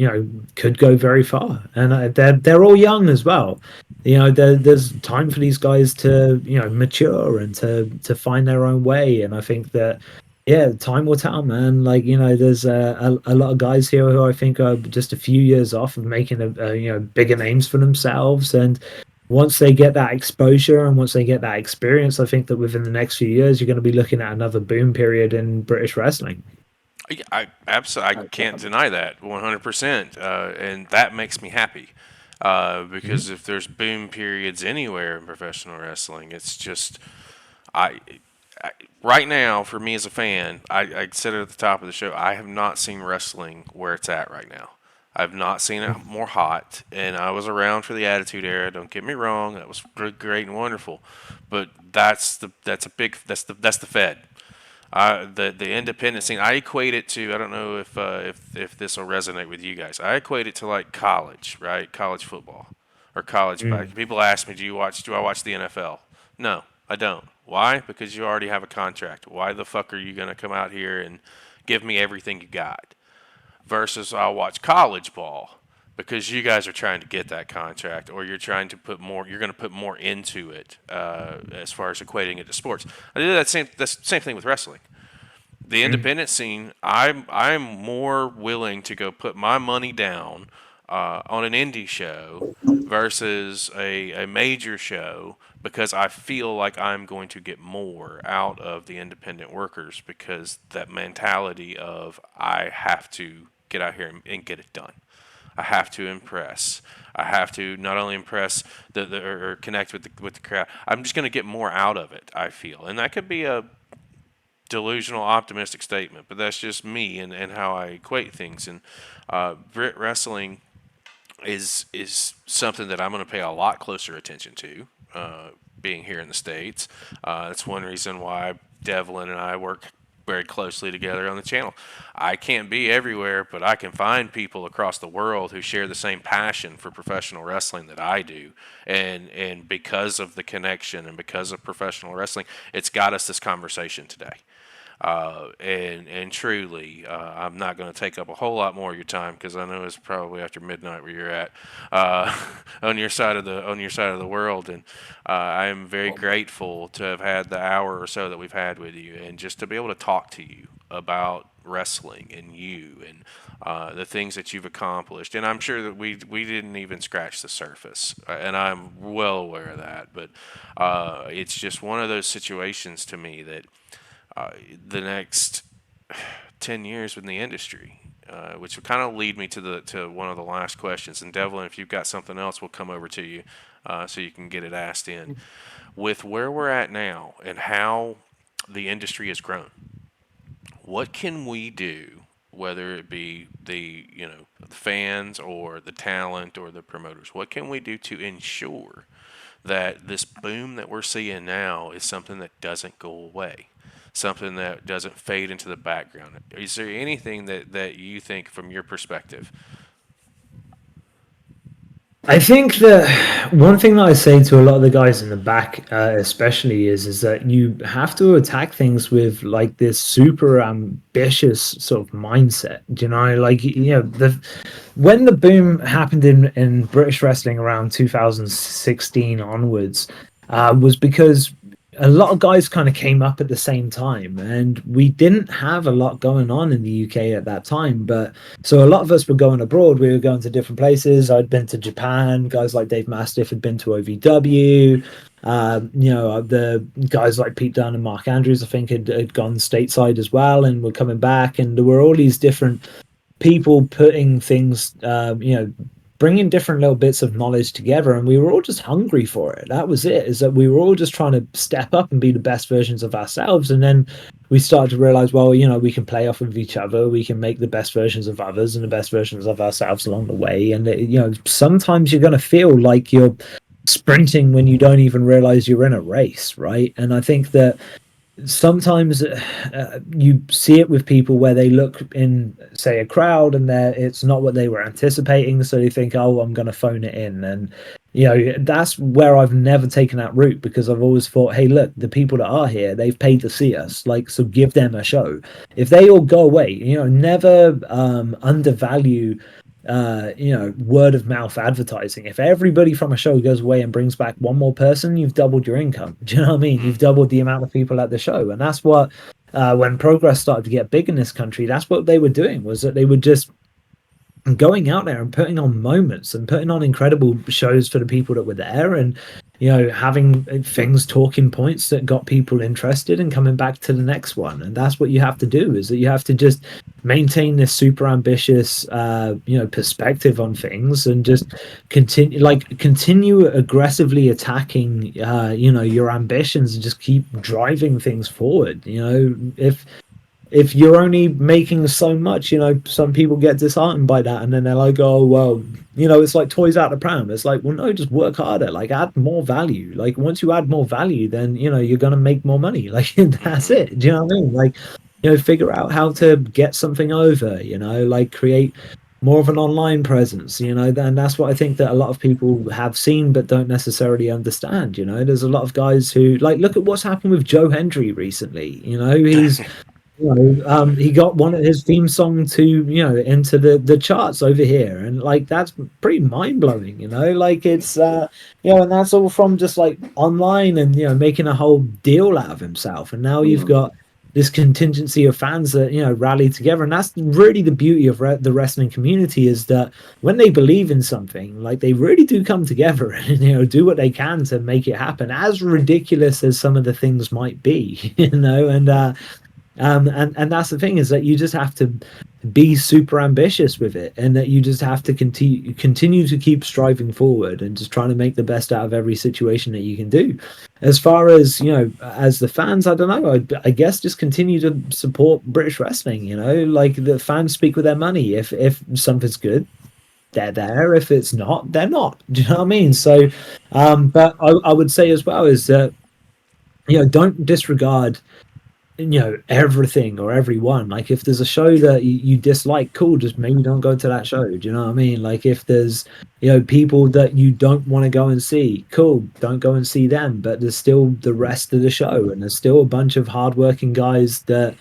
could go very far, and they're all young as well. There's time for these guys to mature and to find their own way, and I think that. Yeah, time will tell, man. Like, there's a lot of guys here who I think are just a few years off of making bigger names for themselves. And once they get that exposure and once they get that experience, I think that within the next few years, you're going to be looking at another boom period in British wrestling. I absolutely, I can't deny that 100%, and that makes me happy because if there's boom periods anywhere in professional wrestling, it's just right now, for me as a fan, I said it at the top of the show, I have not seen wrestling where it's at right now. I've not seen it more hot, and I was around for the Attitude Era. Don't get me wrong, that was great and wonderful, but that's the Fed. The independent scene, I equate it to. I don't know if this will resonate with you guys. I equate it to like college, right? College football or college back. People ask me, do I watch the NFL? No, I don't. Why? Because you already have a contract. Why the fuck are you going to come out here and give me everything you got? Versus I'll watch college ball because you guys are trying to get that contract, or you're trying to put more. You're going to put more into it as far as equating it to sports. I do that same thing with wrestling. The independent scene, I'm more willing to go put my money down on an indie show versus a major show, because I feel like I'm going to get more out of the independent workers, because that mentality of I have to get out here and get it done. I have to impress. I have to not only impress or connect with the crowd. I'm just going to get more out of it, I feel. And that could be a delusional, optimistic statement, but that's just me and how I equate things. And Brit wrestling is something that I'm going to pay a lot closer attention to, being here in the States. That's one reason why Devlin and I work very closely together on the channel. I can't be everywhere, but I can find people across the world who share the same passion for professional wrestling that I do. And because of the connection and because of professional wrestling, it's got us this conversation today. And truly, I'm not going to take up a whole lot more of your time, because I know it's probably after midnight where you're at, on your side of the world. And I am very grateful to have had the hour or so that we've had with you, and just to be able to talk to you about wrestling and you and the things that you've accomplished. And I'm sure that we didn't even scratch the surface, and I'm well aware of that. But it's just one of those situations to me that. The next 10 years in the industry, which would kind of lead me to one of the last questions. And Devlin, if you've got something else, we'll come over to you so you can get it asked in. With where we're at now and how the industry has grown, what can we do, whether it be the fans or the talent or the promoters? What can we do to ensure that this boom that we're seeing now is something that doesn't go away? Something that doesn't fade into the background? Is there anything that you think from your perspective? I think that one thing that I say to a lot of the guys in the back, especially, is that you have to attack things with like this super ambitious sort of mindset. Do you know, like when the boom happened in British wrestling around 2016 onwards, was because a lot of guys kind of came up at the same time, and we didn't have a lot going on in the UK at that time. But so a lot of us were going abroad. We were going to different places. I'd been to Japan. Guys like Dave Mastiff had been to OVW. The guys like Pete Dunne and Mark Andrews, I think, had gone stateside as well, and were coming back. And there were all these different people putting things, bringing different little bits of knowledge together, and we were all just hungry for it. That was it, is that we were all just trying to step up and be the best versions of ourselves. And then we started to realize, well, we can play off of each other, we can make the best versions of others and the best versions of ourselves along the way. And sometimes you're going to feel like you're sprinting when you don't even realize you're in a race, right? And I think that sometimes you see it with people where they look in, say, a crowd, and it's not what they were anticipating, so they think, oh, I'm going to phone it in. And that's where I've never taken that route, because I've always thought, hey, look, the people that are here, they've paid to see us, like, so give them a show. If they all go away, never undervalue word of mouth advertising. If everybody from a show goes away and brings back one more person, you've doubled your income. Do you know what I mean? You've doubled the amount of people at the show. And that's what, when Progress started to get big in this country, that's what they were doing, was that they were just going out there and putting on moments and putting on incredible shows for the people that were there, and having things, talking points that got people interested and coming back to the next one. And that's what you have to do, is that you have to just maintain this super ambitious perspective on things, and just continue aggressively attacking your ambitions, and just keep driving things forward. If you're only making so much, some people get disheartened by that, and then they're like, oh, well, it's like toys out the pram. It's like, well, no, just work harder, like add more value. Like once you add more value, then, you're going to make more money. Like that's it. Do you know what I mean? Like, figure out how to get something over, like create more of an online presence, and that's what I think that a lot of people have seen but don't necessarily understand. There's a lot of guys who, like, look at what's happened with Joe Hendry recently. He's he got one of his theme song to into the charts over here, and like that's pretty mind-blowing. Like it's and that's all from just like online and making a whole deal out of himself. And now you've got this contingency of fans that rally together, and that's really the beauty of the wrestling community, is that when they believe in something, like they really do come together and do what they can to make it happen, as ridiculous as some of the things might be. And that's the thing, is that you just have to be super ambitious with it, and that you just have to continue to keep striving forward and just trying to make the best out of every situation that you can do. As far as as the fans, I don't know, I guess just continue to support British wrestling. Like the fans speak with their money. If something's good, they're there. If it's not, they're not. Do you know what I mean? So but I would say as well is that don't disregard everything or everyone. Like if there's a show that you dislike, cool, just maybe don't go to that show. Do you know what I mean? Like if there's people that you don't want to go and see, cool, don't go and see them, but there's still the rest of the show, and there's still a bunch of hardworking guys that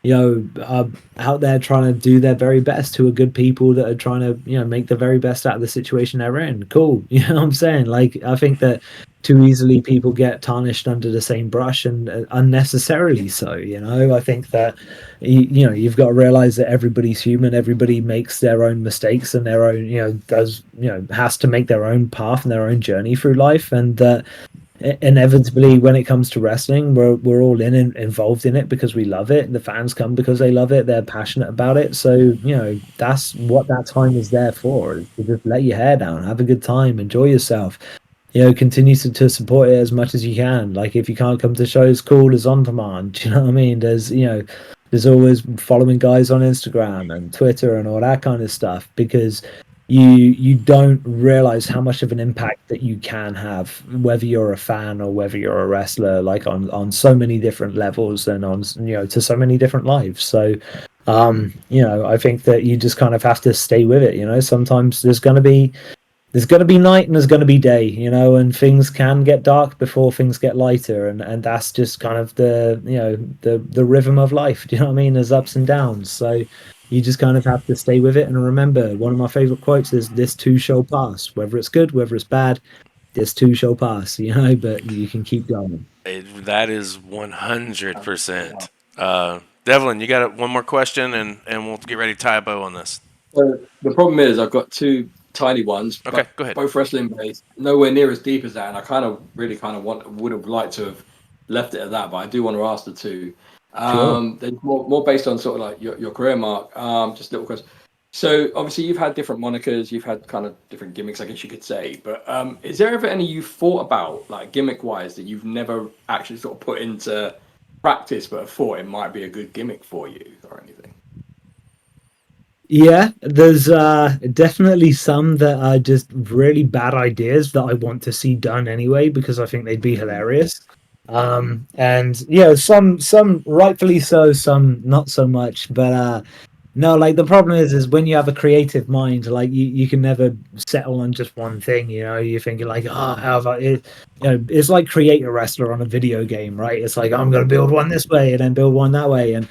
are out there trying to do their very best, who are good people that are trying to make the very best out of the situation they're in. Cool. You know what I'm saying? Like I think that too easily people get tarnished under the same brush, and unnecessarily so. I think that you've got to realize that everybody's human, everybody makes their own mistakes, and their own has to make their own path and their own journey through life, and that inevitably when it comes to wrestling, we're all involved in it because we love it, and the fans come because they love it, they're passionate about it. So that's what that time is there for, is to just let your hair down, have a good time, enjoy yourself, continue to support it as much as you can. Like if you can't come to shows, cool, there's on demand. Do you know what I mean? There's always following guys on Instagram and Twitter and all that kind of stuff, because you don't realize how much of an impact that you can have, whether you're a fan or whether you're a wrestler, like on so many different levels, and on to so many different lives. So I think that you just kind of have to stay with it. Sometimes there's going to be there's going to be night and there's going to be day, you know, and things can get dark before things get lighter, and that's just kind of the, you know, the rhythm of life. Do you know what I mean? There's ups and downs, so you just kind of have to stay with it and remember. One of my favorite quotes is, "This too shall pass. Whether it's good, whether it's bad, this too shall pass." You know, but you can keep going. That is 100%. Devlin, you got one more question, and we'll get ready to tie a bow on this. So the problem is I've got two tiny ones. Okay, go ahead. Both wrestling based, nowhere near as deep as that, and I really would have liked to have left it at that, but I do want to ask the two. Sure. They're more based on sort of like your career, Mark. Just little questions. So obviously you've had different monikers, you've had kind of different gimmicks, I guess you could say. But is there ever any you've thought about, like gimmick wise, that you've never actually sort of put into practice, but have thought it might be a good gimmick for you or anything? Yeah, there's definitely some that are just really bad ideas that I want to see done anyway because I think they'd be hilarious. And yeah, some rightfully so, some not so much. But no, like the problem is when you have a creative mind, like you can never settle on just one thing. You know, you're thinking like, oh, how have I? It, you know, it's like create a wrestler on a video game, right? It's like I'm gonna build one this way and then build one that way, and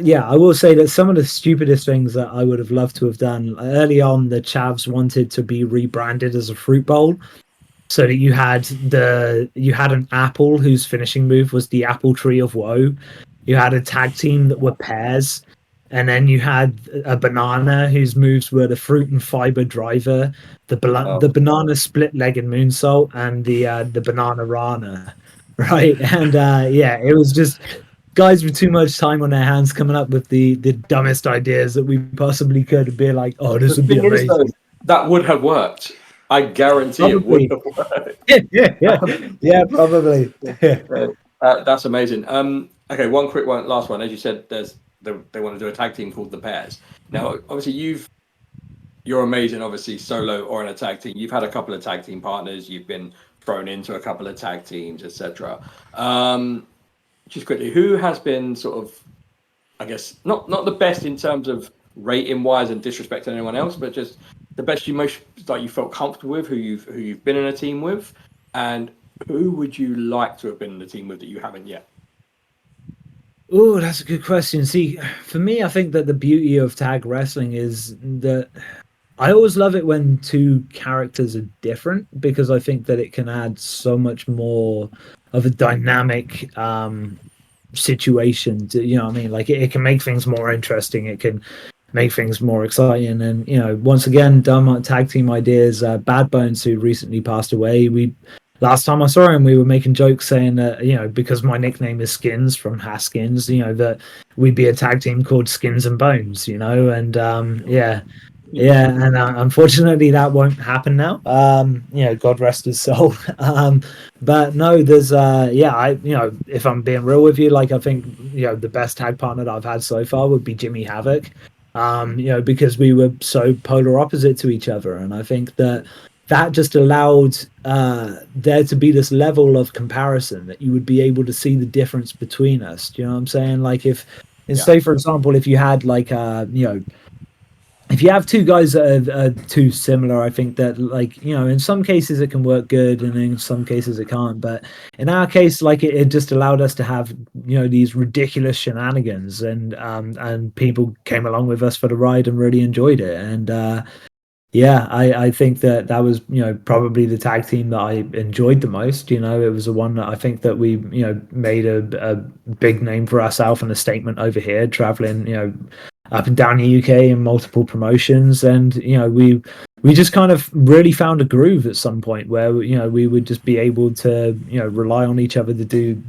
yeah, I will say that some of the stupidest things that I would have loved to have done early on, the Chavs wanted to be rebranded as a fruit bowl, so that you had an apple whose finishing move was the apple tree of woe. You had a tag team that were pears, and then you had a banana whose moves were the fruit and fiber driver, the banana split legged moonsault, and the banana rana, right? And yeah, it was just guys with too much time on their hands coming up with the dumbest ideas that we possibly could and be like, oh, this would be amazing. Though, that would have worked. I guarantee Probably. it would have worked. Yeah, probably. That's amazing. Okay, one quick one, last one. As you said, they want to do a tag team called the Bears. Now, obviously, you're amazing. Obviously, solo or in a tag team. You've had a couple of tag team partners. You've been thrown into a couple of tag teams, etc. Just quickly, who has been sort of, I guess, not the best in terms of rating wise and disrespect to anyone else, but just the best you most like you felt comfortable with, who you've been in a team with, and who would you like to have been in a team with that you haven't yet? Oh, that's a good question. See, for me, I think that the beauty of tag wrestling is that I always love it when two characters are different because I think that it can add so much more of a dynamic situation to, you know what I mean? Like it can make things more interesting. It can make things more exciting. And, you know, once again, dumb tag team ideas. Bad Bones, who recently passed away, last time I saw him, we were making jokes saying that, you know, because my nickname is Skins from Haskins, you know, that we'd be a tag team called Skins and Bones, you know, and yeah, and unfortunately that won't happen now. You know, God rest his soul. But no, there's you know, if I'm being real with you, like I think, you know, the best tag partner that I've had so far would be Jimmy Havoc. You know, because we were so polar opposite to each other, and I think that just allowed there to be this level of comparison that you would be able to see the difference between us. Do you know what I'm saying? Like say for example, if you had like you know, if you have two guys that are too similar, I think that, like, you know, in some cases it can work good and in some cases it can't. But in our case, like it just allowed us to have, you know, these ridiculous shenanigans, and people came along with us for the ride and really enjoyed it. And yeah, I think that was, you know, probably the tag team that I enjoyed the most. You know, it was the one that I think that we, you know, made a big name for ourselves and a statement over here, traveling, you know, up and down the UK in multiple promotions. And, you know, we just kind of really found a groove at some point where, you know, we would just be able to, you know, rely on each other to do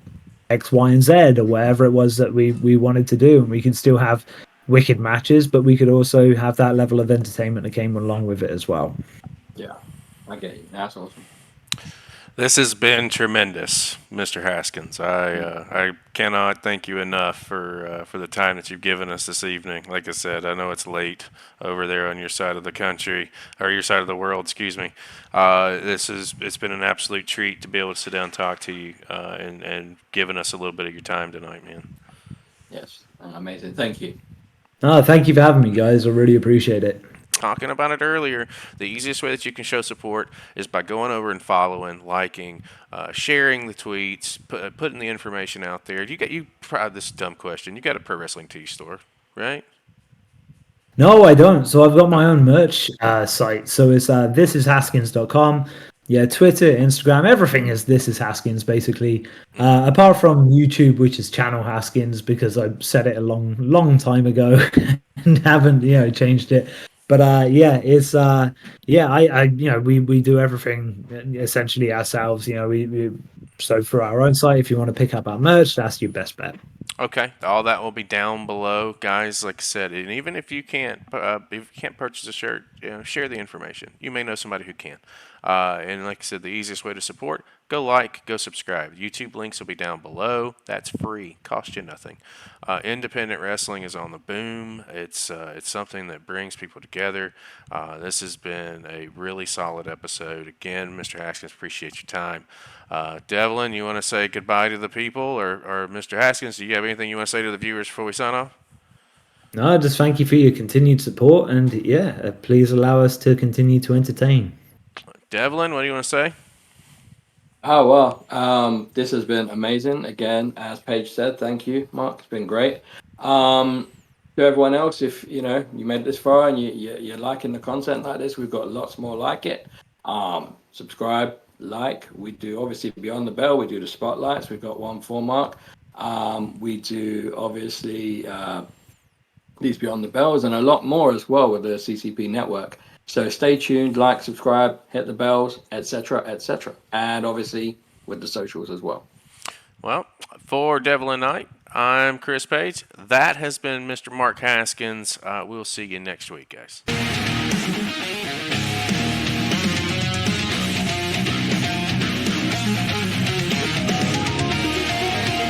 X, Y, and Z or whatever it was that we wanted to do. And we could still have wicked matches, but we could also have that level of entertainment that came along with it as well. Yeah, I get you. That's awesome. This has been tremendous, Mr. Haskins. I cannot thank you enough for the time that you've given us this evening. Like I said, I know it's late over there on your side of the country, or your side of the world, excuse me. It's been an absolute treat to be able to sit down and talk to you, and giving us a little bit of your time tonight, man. Yes, amazing. Thank you. Thank you for having me, guys. I really appreciate it. talking about it earlier. The easiest way that you can show support is by going over and following, liking, sharing the tweets, putting the information out there. You probably, this dumb question. You got a pro wrestling tee store, right? No, I don't. So I've got my own merch site. So it's thisishaskins.com. Yeah, Twitter, Instagram, everything is This Is Haskins, basically. Apart from YouTube, which is Channel Haskins, because I set it a long time ago and haven't, changed it. But it's I we do everything essentially ourselves. So for our own site, if you want to pick up our merch, that's your best bet. Okay, all that will be down below, guys. Like I said, and even if you can't purchase a shirt, share the information. You may know somebody who can. And like I said, the easiest way to support: go like, go subscribe. YouTube links will be down below. That's free, cost you nothing. Independent wrestling is on the boom. It's something that brings people together. This has been a really solid episode. Again, Mr. Haskins, appreciate your time. Devlin, you want to say goodbye to the people, or Mr. Haskins, do you have anything you want to say to the viewers before we sign off? No, just thank you for your continued support, and please allow us to continue to entertain. Devlin, what do you want to say? Oh, well, this has been amazing. Again, as Paige said, thank you, Mark. It's been great. To everyone else, if you made it this far and you're liking the content like this, we've got lots more like it. Subscribe, like. We do obviously Beyond the Bell. We do the spotlights. We've got one for Mark. We do obviously these Beyond the Bells and a lot more as well with the CCP network. So stay tuned, like, subscribe, hit the bells, etc., etc., and obviously with the socials as well. Well, for Devlin Knight, I'm Chris Page. That has been Mr. Mark Haskins. We'll see you next week, guys.